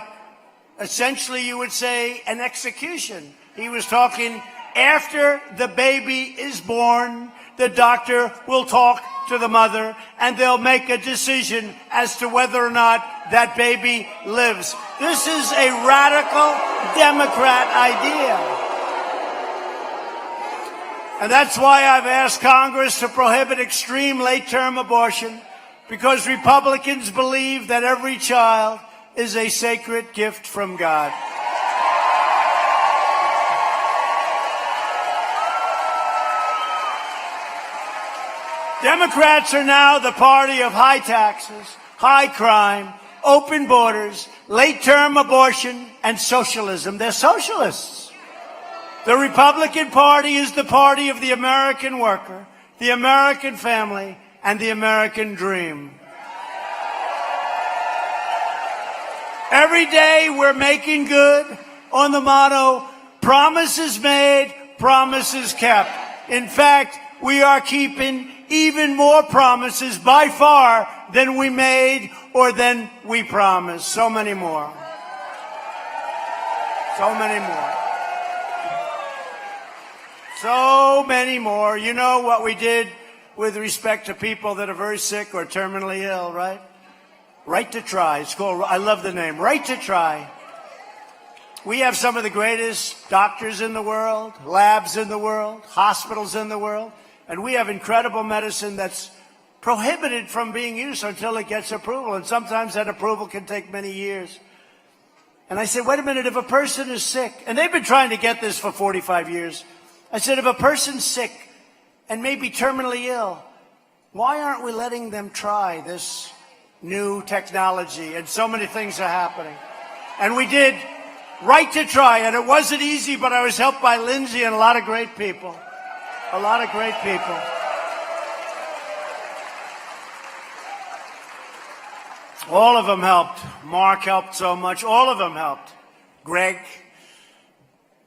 essentially, you would say, an execution. He was talking after the baby is born, the doctor will talk to the mother, and they'll make a decision as to whether or not that baby lives. This is a radical Democrat idea. And that's why I've asked Congress to prohibit extreme late-term abortion, because Republicans believe that every child is a sacred gift from God. Democrats are now the party of high taxes, high crime, open borders, late-term abortion, and socialism. They're socialists. The Republican Party is the party of the American worker, the American family, and the American dream. Every day we're making good on the motto, promises made, promises kept. In fact, we are keeping even more promises by far than we made or than we promised. So many more. So many more. So many more. You know what we did with respect to people that are very sick or terminally ill, right? Right to Try. It's called, I love the name, Right to Try. We have some of the greatest doctors in the world, labs in the world, hospitals in the world, and we have incredible medicine that's prohibited from being used until it gets approval, and sometimes that approval can take many years. And I said, wait a minute, if a person is sick, and they've been trying to get this for 45 years, I said, if a person's sick and maybe terminally ill, why aren't we letting them try this new technology? And so many things are happening. And we did Right to Try, and it wasn't easy, but I was helped by Lindsey and a lot of great people. A lot of great people. All of them helped. Mark helped so much. All of them helped. Greg.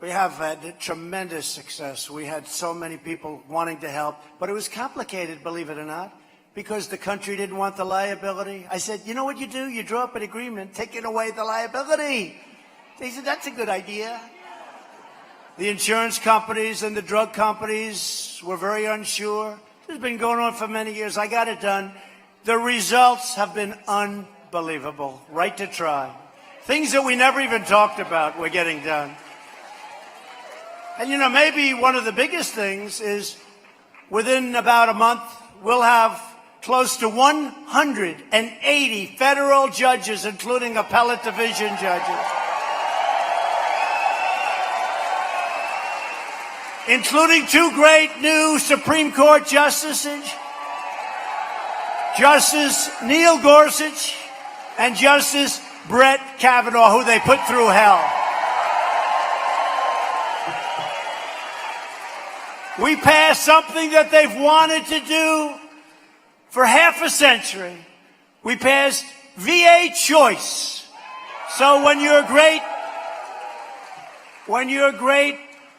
We have had tremendous success. We had so many people wanting to help, but it was complicated, believe it or not. because the country didn't want the liability. I said, you know what you do? You draw up an agreement taking away the liability. They said, that's a good idea. The insurance companies and the drug companies were very unsure. This has been going on for many years. I got it done. The results have been unbelievable. Right to try. Things that we never even talked about we're getting done. And, you know, maybe one of the biggest things is within about a month, we'll have close to 180 federal judges, including appellate division judges, including 2 great new Supreme Court justices, Justice Neil Gorsuch and Justice Brett Kavanaugh, who they put through hell. We passed something that they've wanted to do for half a century. We passed VA choice. So when you're great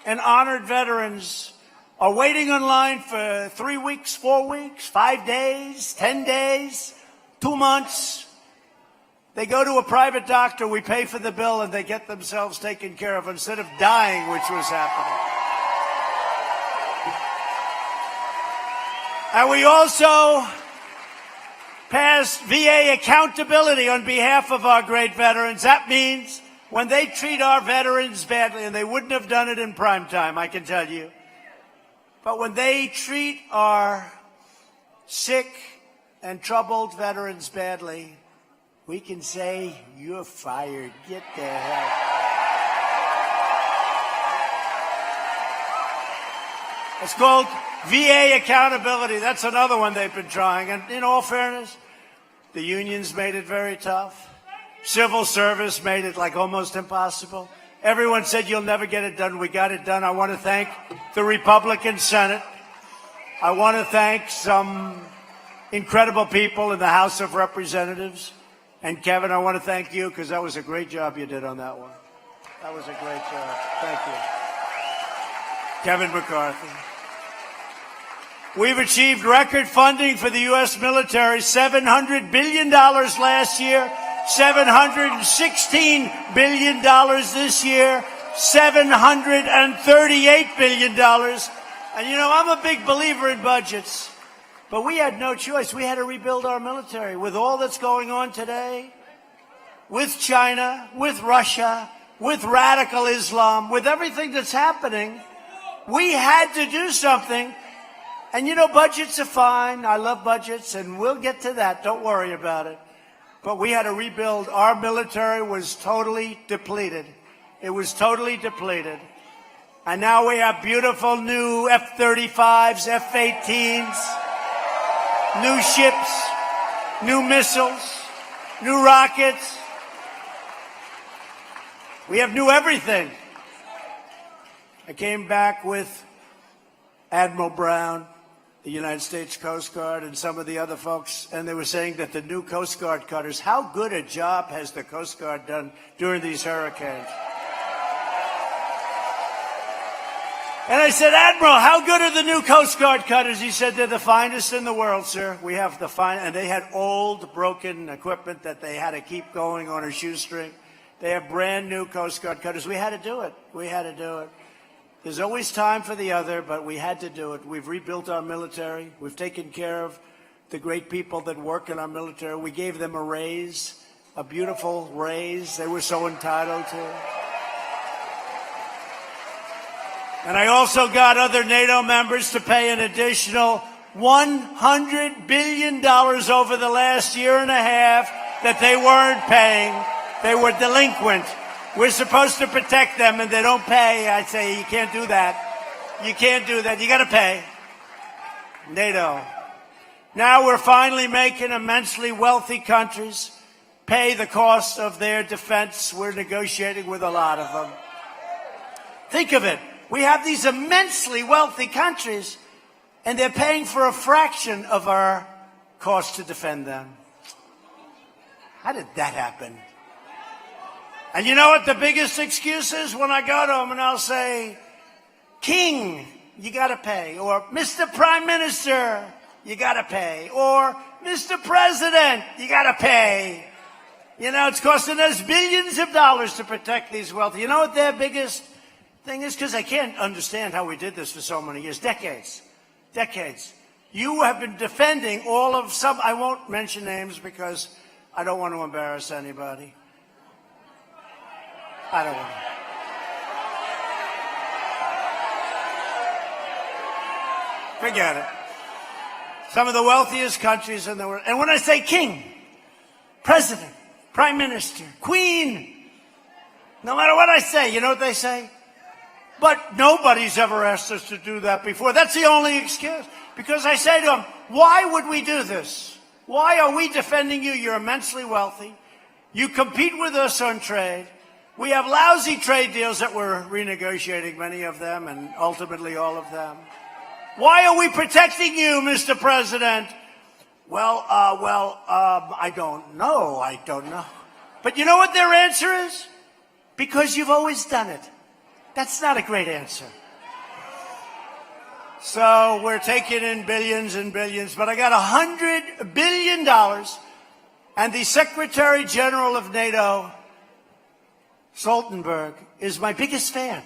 and honored veterans are waiting in line for 3 weeks, 4 weeks, 5 days, 10 days, 2 months, they go to a private doctor, we pay for the bill, and they get themselves taken care of instead of dying, which was happening. And we also passed VA accountability on behalf of our great veterans. That means when they treat our veterans badly, and they wouldn't have done it in prime time, I can tell you, but when they treat our sick and troubled veterans badly, we can say, you're fired. Get the hell. It's called VA accountability. That's another one they've been trying. And in all fairness, the unions made it very tough. Civil service made it like almost impossible. Everyone said you'll never get it done. We got it done. I want to thank the Republican Senate. I want to thank some incredible people in the House of Representatives. And Kevin, I want to thank you because that was a great job you did on that one. That was a great job. Thank you. Kevin McCarthy. We've achieved record funding for the U.S. military, $700 billion last year, $716 billion this year, $738 billion. And, you know, I'm a big believer in budgets, but we had no choice. We had to rebuild our military with all that's going on today, with China, with Russia, with radical Islam, with everything that's happening. We had to do something. And, you know, budgets are fine. I love budgets, and we'll get to that. Don't worry about it. But we had to rebuild. Our military was totally depleted. It was totally depleted. And now we have beautiful new F-35s, F-18s, new ships, new missiles, new rockets. We have new everything. I came back with Admiral Brown, the United States Coast Guard, and some of the other folks, and they were saying that the new Coast Guard cutters, how good a job has the Coast Guard done during these hurricanes? And I said, Admiral, how good are the new Coast Guard cutters? He said, they're the finest in the world, sir. We have the finest, and they had old, broken equipment that they had to keep going on a shoestring. They have brand new Coast Guard cutters. We had to do it. We had to do it. There's always time for the other, but we had to do it. We've rebuilt our military. We've taken care of the great people that work in our military. We gave them a raise, a beautiful raise they were so entitled to. And I also got other NATO members to pay an additional $100 billion over the last year and a half that they weren't paying. They were delinquent. We're supposed to protect them, and they don't pay. I say, you can't do that. You can't do that. You got to pay. NATO. Now we're finally making immensely wealthy countries pay the cost of their defense. We're negotiating with a lot of them. Think of it. We have these immensely wealthy countries, and they're paying for a fraction of our cost to defend them. How did that happen? And you know what the biggest excuse is? When I go to them and I'll say, King, you got to pay. Or Mr. Prime Minister, you got to pay. Or, Mr. President, you got to pay. You know, it's costing us billions of dollars to protect these wealthy. You know what their biggest thing is? Because I can't understand how we did this for so many years. Decades. You have been defending all of some, I won't mention names because I don't want to embarrass anybody. I don't want to. Forget it. Some of the wealthiest countries in the world. And when I say king, president, prime minister, queen, no matter what I say, you know what they say? But nobody's ever asked us to do that before. That's the only excuse. Because I say to them, why would we do this? Why are we defending you? You're immensely wealthy. You compete with us on trade. We have lousy trade deals that we're renegotiating, many of them, and ultimately all of them. Why are we protecting you, Mr. President? Well, I don't know. But you know what their answer is? Because you've always done it. That's not a great answer. So we're taking in billions and billions, but I got $100 billion, and the Secretary General of NATO, Stoltenberg, is my biggest fan.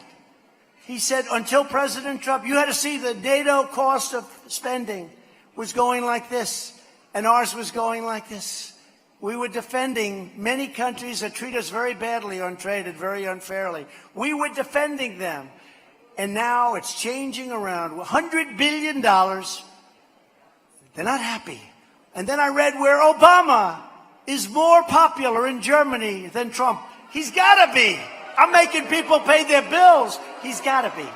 He said, until President Trump, you had to see the NATO cost of spending was going like this, and ours was going like this. We were defending many countries that treat us very badly on trade and very unfairly. We were defending them. And now it's changing around. $100 billion. They're not happy. And then I read where Obama is more popular in Germany than Trump. He's got to be. I'm making people pay their bills. He's got to be.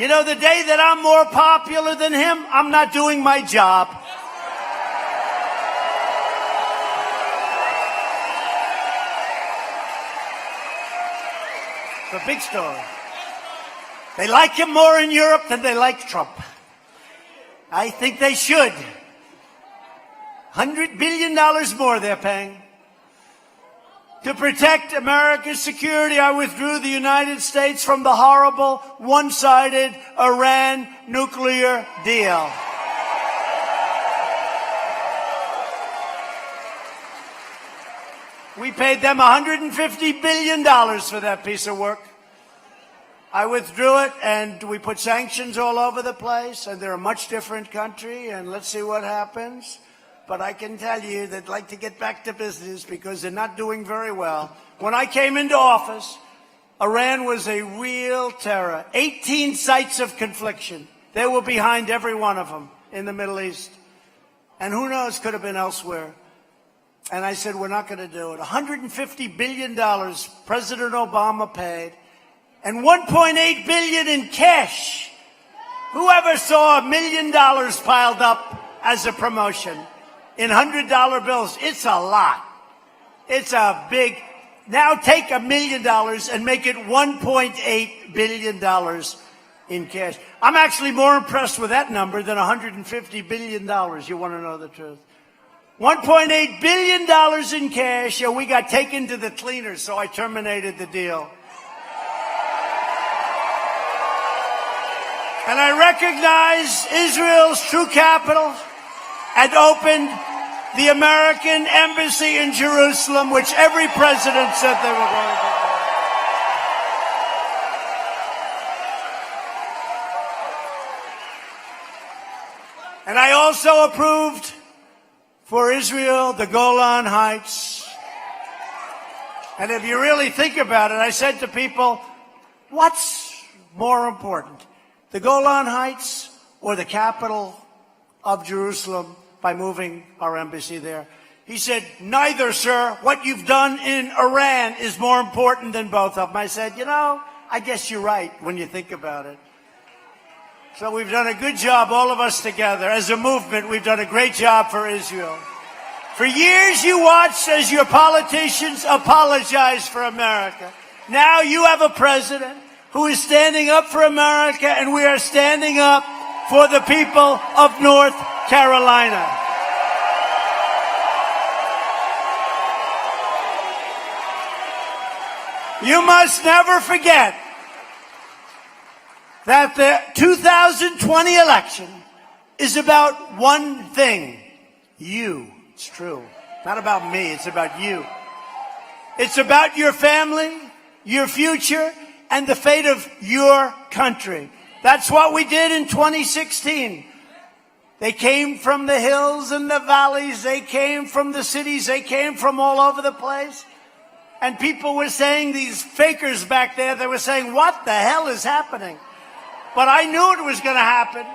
You know, the day that I'm more popular than him, I'm not doing my job. It's a big story. They like him more in Europe than they like Trump. I think they should. $100 billion more they're paying. To protect America's security, I withdrew the United States from the horrible, one-sided Iran nuclear deal. We paid them $150 billion for that piece of work. I withdrew it, and we put sanctions all over the place, and they're a much different country, and let's see what happens. But I can tell you they'd like to get back to business because they're not doing very well. When I came into office, Iran was a real terror. 18 sites of confliction. They were behind every one of them in the Middle East. And who knows, could have been elsewhere. And I said, we're not going to do it. $150 billion President Obama paid, and $1.8 billion in cash. Whoever saw $1 million piled up as a promotion in $100 bills? It's a lot. It's a big. Now take $1 million and make it $1.8 billion in cash. I'm actually more impressed with that number than $150 billion. You want to know the truth? $1.8 billion in cash, and we got taken to the cleaners, so I terminated the deal. And I recognize Israel's true capital and opened the American embassy in Jerusalem, which every president said they were going to do. And I also approved for Israel the Golan Heights. And if you really think about it, I said to people, what's more important? The Golan Heights or the capital of Jerusalem by moving our embassy there? He said, neither, sir. What you've done in Iran is more important than both of them. I said, you know, I guess you're right when you think about it. So we've done a good job, all of us together. As a movement, we've done a great job for Israel. For years, you watched as your politicians apologized for America. Now you have a president who is standing up for America, and we are standing up for the people of North Carolina. You must never forget that the 2020 election is about one thing. You. It's true. Not about me. It's about you. It's about your family, your future, and the fate of your country. That's what we did in 2016. They came from the hills and the valleys. They came from the cities. They came from all over the place. And people were saying, these fakers back there, they were saying, what the hell is happening? But I knew it was going to happen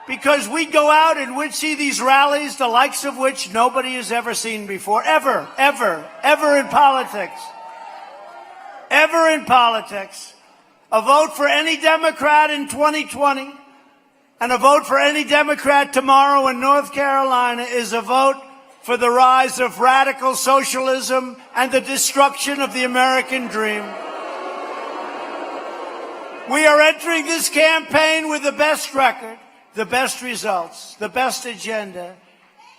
because we'd go out and we'd see these rallies, the likes of which nobody has ever seen before. Ever in politics. Ever in politics. A vote for any Democrat in 2020 and a vote for any Democrat tomorrow in North Carolina is a vote for the rise of radical socialism and the destruction of the American dream. We are entering this campaign with the best record, the best results, the best agenda,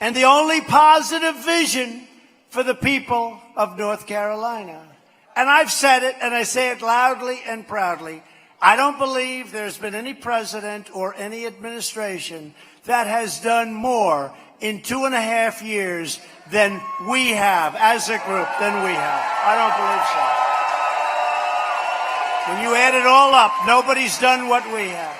and the only positive vision for the people of North Carolina. And I've said it, and I say it loudly and proudly. I don't believe there's been any president or any administration that has done more in 2.5 years than we have, as a group, than we have. I don't believe so. When you add it all up, nobody's done what we have.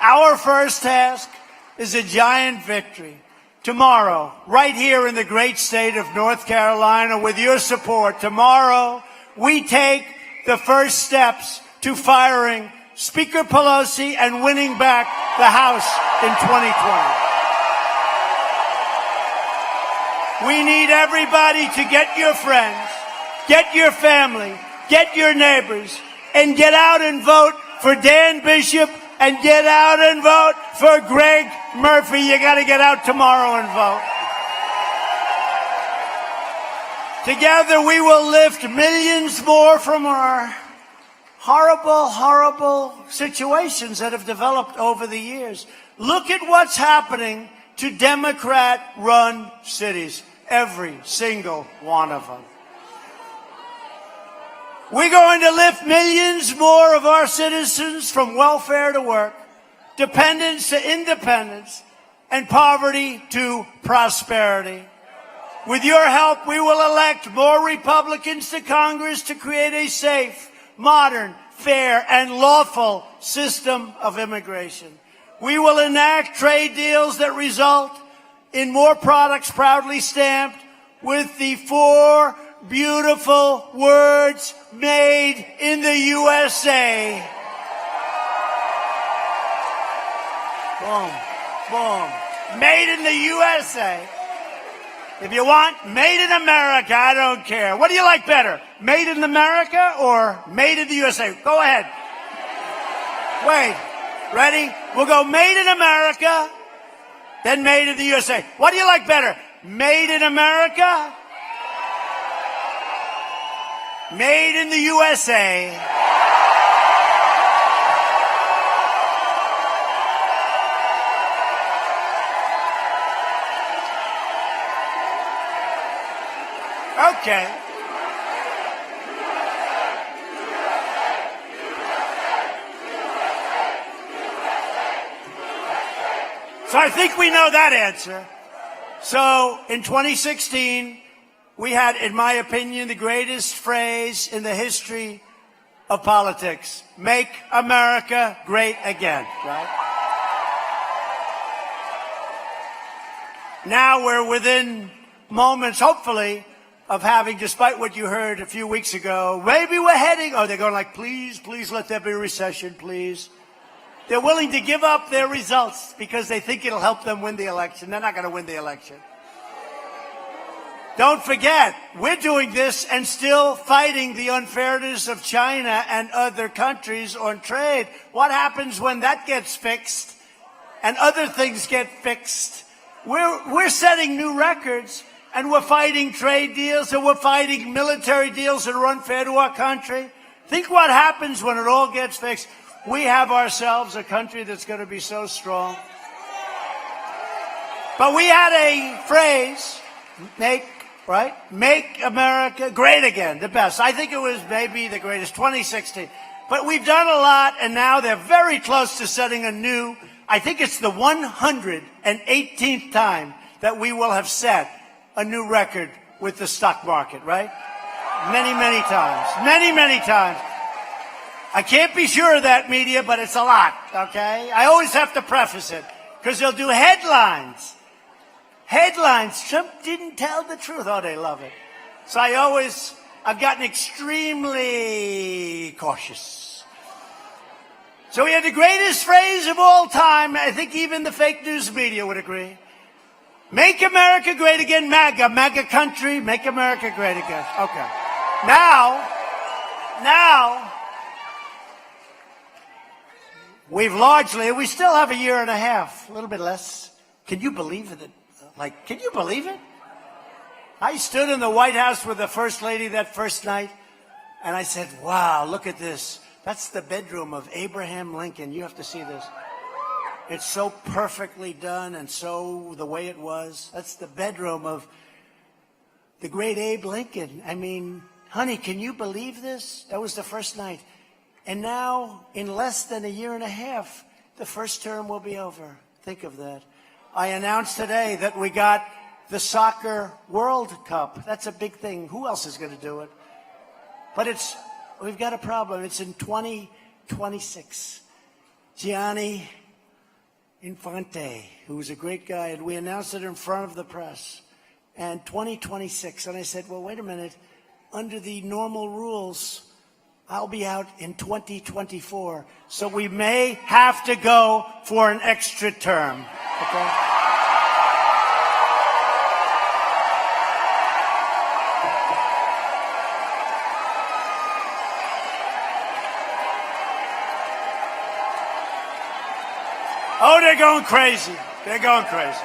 Our first task is a giant victory. Tomorrow, right here in the great state of North Carolina, with your support, tomorrow, we take the first steps to firing Speaker Pelosi and winning back the House in 2020. We need everybody to get your friends, get your family, get your neighbors, and get out and vote for Dan Bishop and get out and vote for Greg Murphy. You got to get out tomorrow and vote. Together we will lift millions more from our horrible situations that have developed over the years. Look at what's happening to Democrat-run cities. Every single one of them. We're going to lift millions more of our citizens from welfare to work, dependence to independence, and poverty to prosperity. With your help, we will elect more Republicans to Congress to create a safe, modern, fair, and lawful system of immigration. We will enact trade deals that result in more products proudly stamped with the 4 beautiful words, made in the USA. Boom, boom. Made in the USA. If you want made in America, I don't care. What do you like better? Made in America or made in the USA? Go ahead. Wait. Ready? We'll go made in America, then made in the USA. What do you like better? Made in America? Made in the USA. Okay. So I think we know that answer. So in 2016, we had, in my opinion, the greatest phrase in the history of politics. Make America great again, right? Now we're within moments, hopefully, of having, despite what you heard a few weeks ago, maybe we're heading, they're going like, please let there be a recession, please. They're willing to give up their results because they think it'll help them win the election. They're not going to win the election. Don't forget, we're doing this and still fighting the unfairness of China and other countries on trade. What happens when that gets fixed and other things get fixed? We're setting new records, and we're fighting trade deals, and we're fighting military deals that are unfair to our country. Think what happens when it all gets fixed. We have ourselves a country that's going to be so strong. But we had a phrase, make America great again, the best. I think it was maybe the greatest, 2016. But we've done a lot, and now they're very close to setting a new I think it's the 118th time that we will have set a new record with the stock market, right? Many, many times. Many, many times. I can't be sure of that, media, but it's a lot, okay? I always have to preface it, because they'll do headlines. Headlines. Trump didn't tell the truth. Oh, they love it. So I've gotten extremely cautious. So we had the greatest phrase of all time. I think even the fake news media would agree. Make America great again, MAGA, MAGA country, make America great again. Okay. Now, we still have a year and a half, a little bit less. Can you believe it? Can you believe it? I stood in the White House with the First Lady that first night, and I said, wow, look at this. That's the bedroom of Abraham Lincoln. You have to see this. It's so perfectly done and so the way it was. That's the bedroom of the great Abe Lincoln. I mean, honey, can you believe this? That was the first night. And now, in less than a year and a half, the first term will be over. Think of that. I announced today that we got the Soccer World Cup. That's a big thing. Who else is going to do it? But we've got a problem. It's in 2026. Gianni Infante, who was a great guy, and we announced it in front of the press. And 2026. And I said, well, wait a minute. Under the normal rules, I'll be out in 2024. So we may have to go for an extra term. Okay? Oh, they're going crazy. They're going crazy.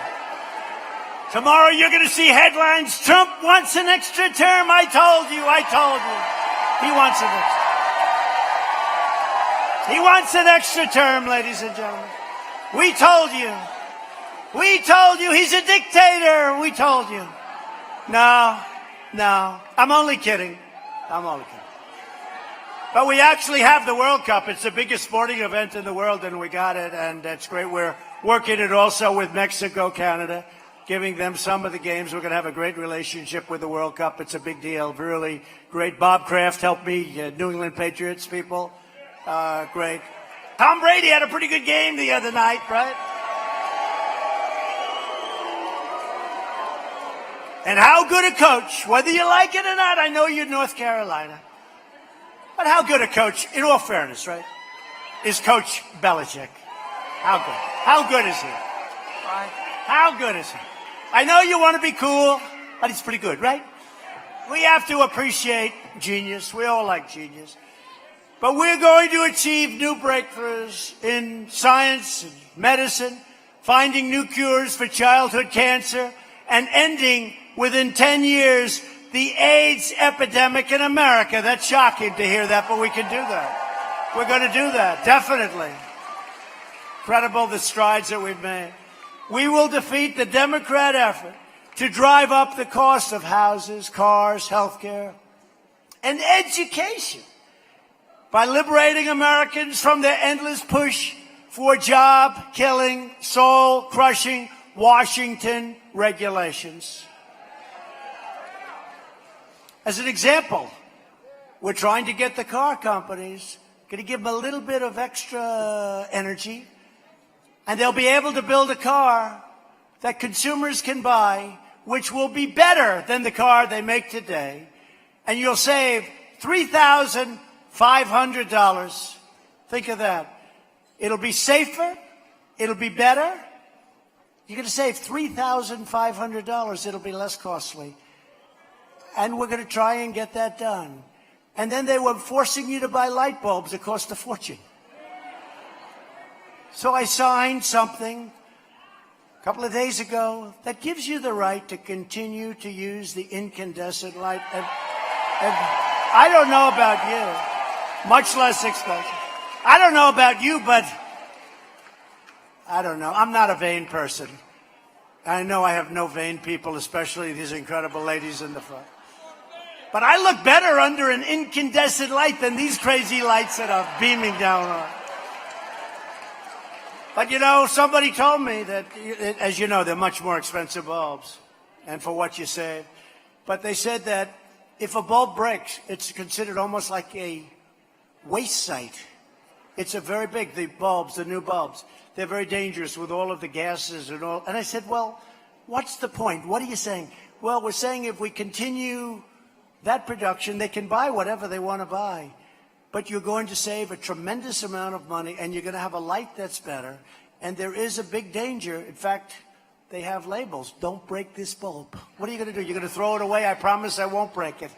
Tomorrow you're going to see headlines. Trump wants an extra term. I told you. He wants an extra. He wants an extra term, ladies and gentlemen. We told you. He's a dictator. We told you. No. I'm only kidding. But we actually have the World Cup. It's the biggest sporting event in the world, and we got it, and that's great. We're working it also with Mexico, Canada, giving them some of the games. We're going to have a great relationship with the World Cup. It's a big deal, really great. Bob Kraft helped me, New England Patriots people. Great. Tom Brady had a pretty good game the other night, right? And how good a coach, whether you like it or not, I know you're North Carolina. But how good a coach, in all fairness, right, is Coach Belichick? How good? How good is he? Right? How good is he? I know you want to be cool, but he's pretty good, right? We have to appreciate genius. We all like genius. But we're going to achieve new breakthroughs in science and medicine, finding new cures for childhood cancer, and ending within 10 years the AIDS epidemic in America. That's shocking to hear that, but we can do that. We're going to do that, definitely. Incredible the strides that we've made. We will defeat the Democrat effort to drive up the cost of houses, cars, health care, and education by liberating Americans from their endless push for job-killing, soul-crushing Washington regulations. As an example, we're trying to get the car companies, going to give them a little bit of extra energy, and they'll be able to build a car that consumers can buy, which will be better than the car they make today. And you'll save $3,500. Think of that. It'll be safer. It'll be better. You're going to save $3,500. It'll be less costly. And we're going to try and get that done. And then they were forcing you to buy light bulbs that cost a fortune. So I signed something a couple of days ago that gives you the right to continue to use the incandescent light. And I don't know about you, much less expensive. I don't know about you, but I don't know. I'm not a vain person. I know I have no vain people, especially these incredible ladies in the front. But I look better under an incandescent light than these crazy lights that are beaming down on. But you know, somebody told me that, as you know, they're much more expensive bulbs, and for what you save. But they said that if a bulb breaks, it's considered almost like a waste site. It's a very big, the bulbs, the new bulbs, they're very dangerous with all of the gases and all. And I said, well, what's the point? What are you saying? Well, we're saying if we continue that production, they can buy whatever they want to buy. But you're going to save a tremendous amount of money, and you're going to have a light that's better. And there is a big danger. In fact, they have labels. Don't break this bulb. What are you going to do? You're going to throw it away? I promise I won't break it.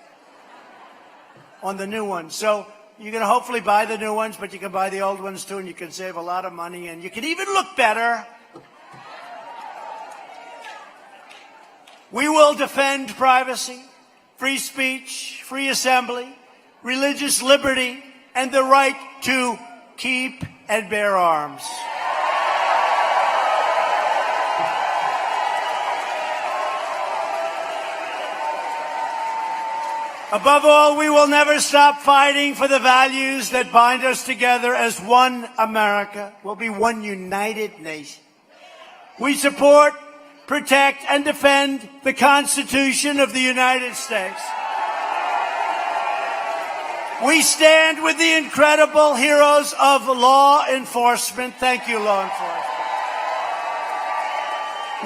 On the new one. So you're going to hopefully buy the new ones, but you can buy the old ones too, and you can save a lot of money, and you can even look better. We will defend privacy, free speech, free assembly, religious liberty, and the right to keep and bear arms. Above all, we will never stop fighting for the values that bind us together as one America. We'll be one united nation. We support, protect, and defend the Constitution of the United States. We stand with the incredible heroes of law enforcement. Thank you, law enforcement.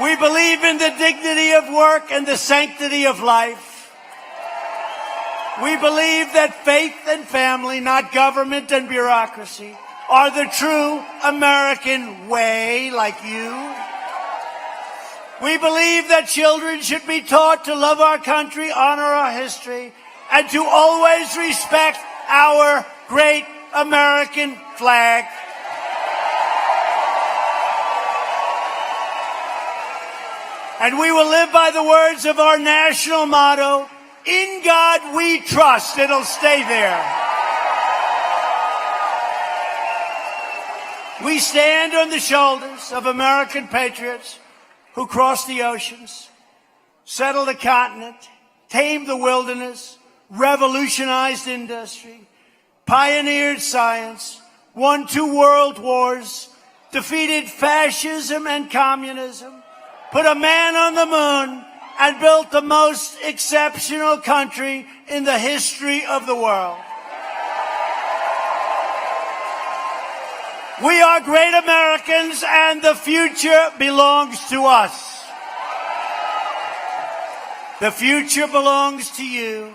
We believe in the dignity of work and the sanctity of life. We believe that faith and family, not government and bureaucracy, are the true American way, like you. We believe that children should be taught to love our country, honor our history, and to always respect our great American flag. And we will live by the words of our national motto, "In God we trust." It'll stay there. We stand on the shoulders of American patriots who crossed the oceans, settled the continent, tamed the wilderness, revolutionized industry, pioneered science, won 2 world wars, defeated fascism and communism, put a man on the moon, and built the most exceptional country in the history of the world. We are great Americans, and the future belongs to us. The future belongs to you.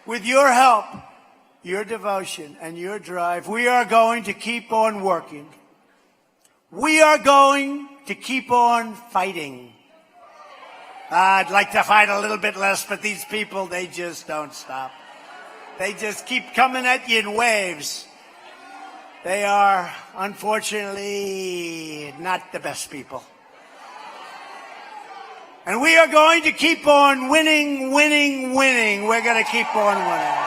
With your help, your devotion, and your drive, we are going to keep on working. We are going to keep on fighting. I'd like to fight a little bit less, but these people, they just don't stop. They just keep coming at you in waves. They are, unfortunately, not the best people. And we are going to keep on winning, winning, winning. We're going to keep on winning.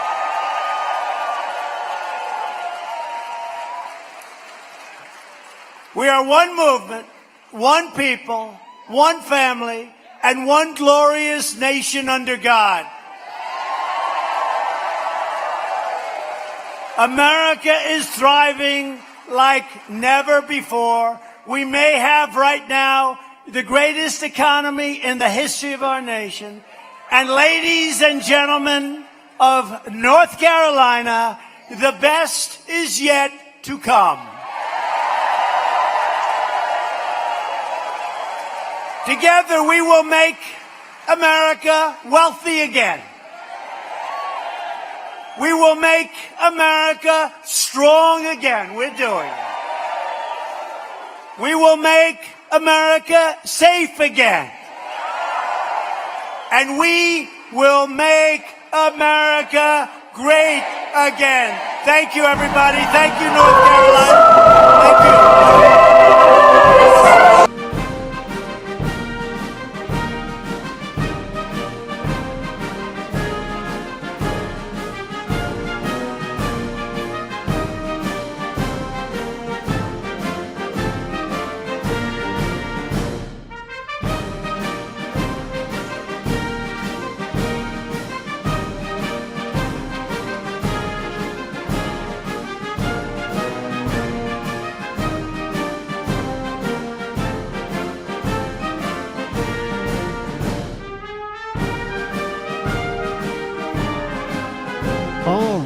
We are one movement, one people, one family, and one glorious nation under God. America is thriving like never before. We may have right now the greatest economy in the history of our nation. And ladies and gentlemen of North Carolina, the best is yet to come. Together we will make America wealthy again. We will make America strong again. We're doing it. We will make America safe again. And we will make America great again. Thank you, everybody. Thank you, North Carolina. Thank you.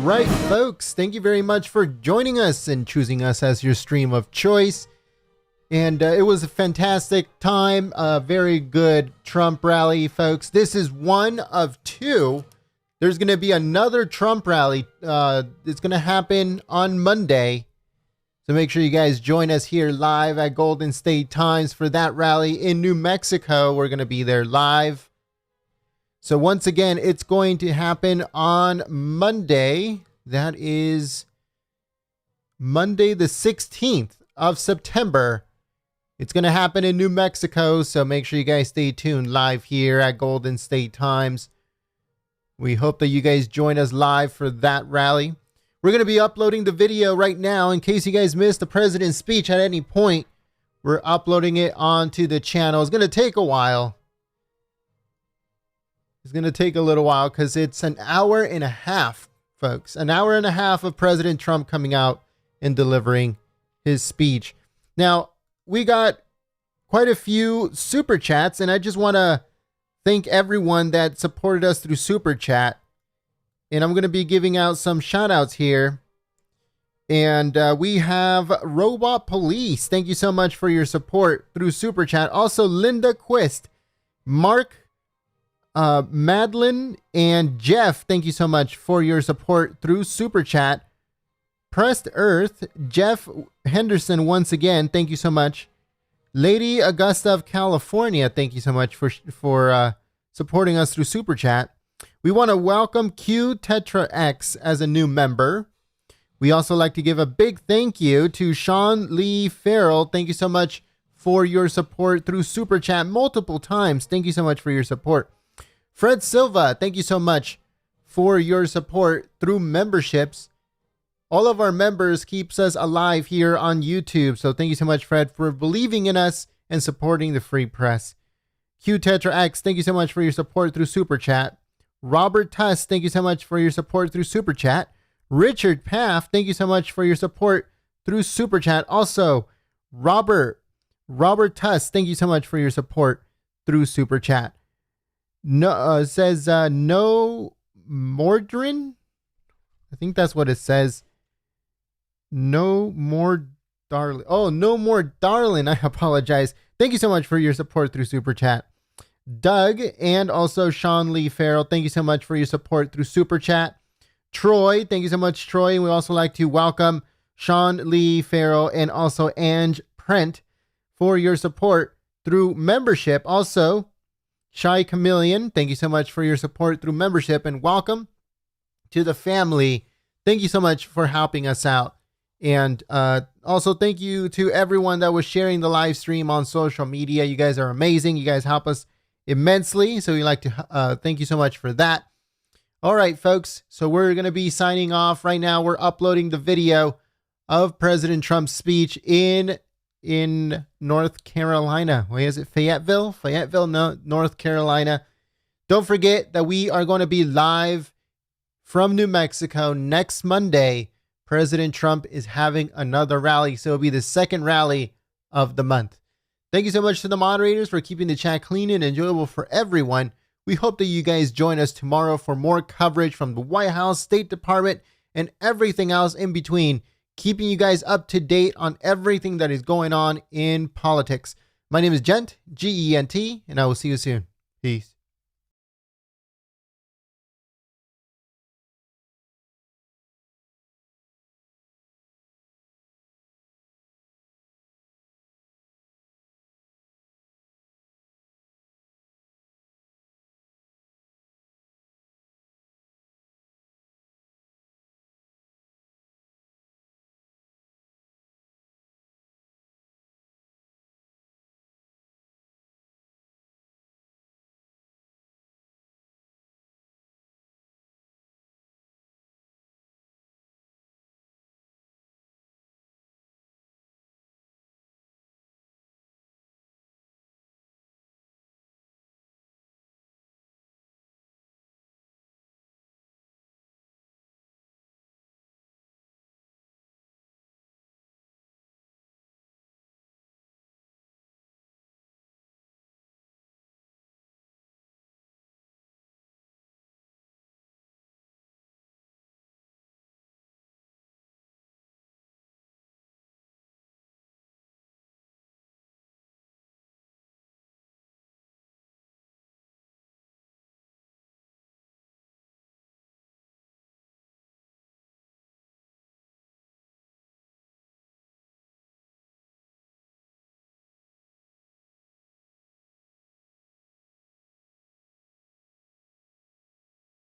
right, folks. Thank you very much for joining us and choosing us as your stream of choice. And it was a fantastic time. A very good Trump rally, folks. This is one of two. There's going to be another Trump rally. It's going to happen on Monday. So make sure you guys join us here live at Golden State Times for that rally in New Mexico. We're going to be there live. So once again, it's going to happen on Monday. That is Monday the 16th of September. It's going to happen in New Mexico. So make sure you guys stay tuned live here at Golden State Times. We hope that you guys join us live for that rally. We're going to be uploading the video right now in case you guys missed the president's speech at any point. We're uploading it onto the channel. It's going to take a while. It's going to take a little while because it's an hour and a half, folks. An hour and a half of President Trump coming out and delivering his speech. Now, we got quite a few super chats, and I just want to thank everyone that supported us through Super Chat. And I'm going to be giving out some shout outs here. And we have Robot Police. Thank you so much for your support through Super Chat. Also, Linda Quist, Mark, Madeline, and Jeff. Thank you so much for your support through Super Chat. Pressed Earth, Jeff Henderson, once again, thank you so much. Lady Augusta of California, thank you so much for supporting us through Super Chat. We want to welcome Q Tetra X as a new member. We also like to give a big thank you to Sean Lee Farrell. Thank you so much for your support through Super Chat multiple times. Thank you so much for your support. Fred Silva, thank you so much for your support through memberships. All of our members keeps us alive here on YouTube. So thank you so much, Fred, for believing in us and supporting the free press. Q Tetra X, thank you so much for your support through Super Chat. Robert Tuss, thank you so much for your support through Super Chat. Richard Paff, thank you so much for your support through Super Chat. Also, Robert Tuss, thank you so much for your support through Super Chat. No, says no Mordrin. I think that's what it says. No more darling. Oh, no more darling. I apologize. Thank you so much for your support through Super Chat. Doug and also Sean Lee Farrell, thank you so much for your support through Super Chat. Troy, thank you so much, Troy. And we also like to welcome Sean Lee Farrell and also Ange Prent for your support through membership. Also, Shy Chameleon, thank you so much for your support through membership and welcome to the family. Thank you so much for helping us out. And also thank you to everyone that was sharing the live stream on social media. You guys are amazing. You guys help us immensely. So we like to thank you so much for that. All right, folks. So we're going to be signing off right now. We're uploading the video of President Trump's speech in North Carolina. Where is it? Fayetteville? Fayetteville, no, North Carolina. Don't forget that we are going to be live from New Mexico next Monday. President Trump is having another rally, so it'll be the second rally of the month. Thank you so much to the moderators for keeping the chat clean and enjoyable for everyone. We hope that you guys join us tomorrow for more coverage from the White House, State Department, and everything else in between, keeping you guys up to date on everything that is going on in politics. My name is Gent, Gent, and I will see you soon. Peace.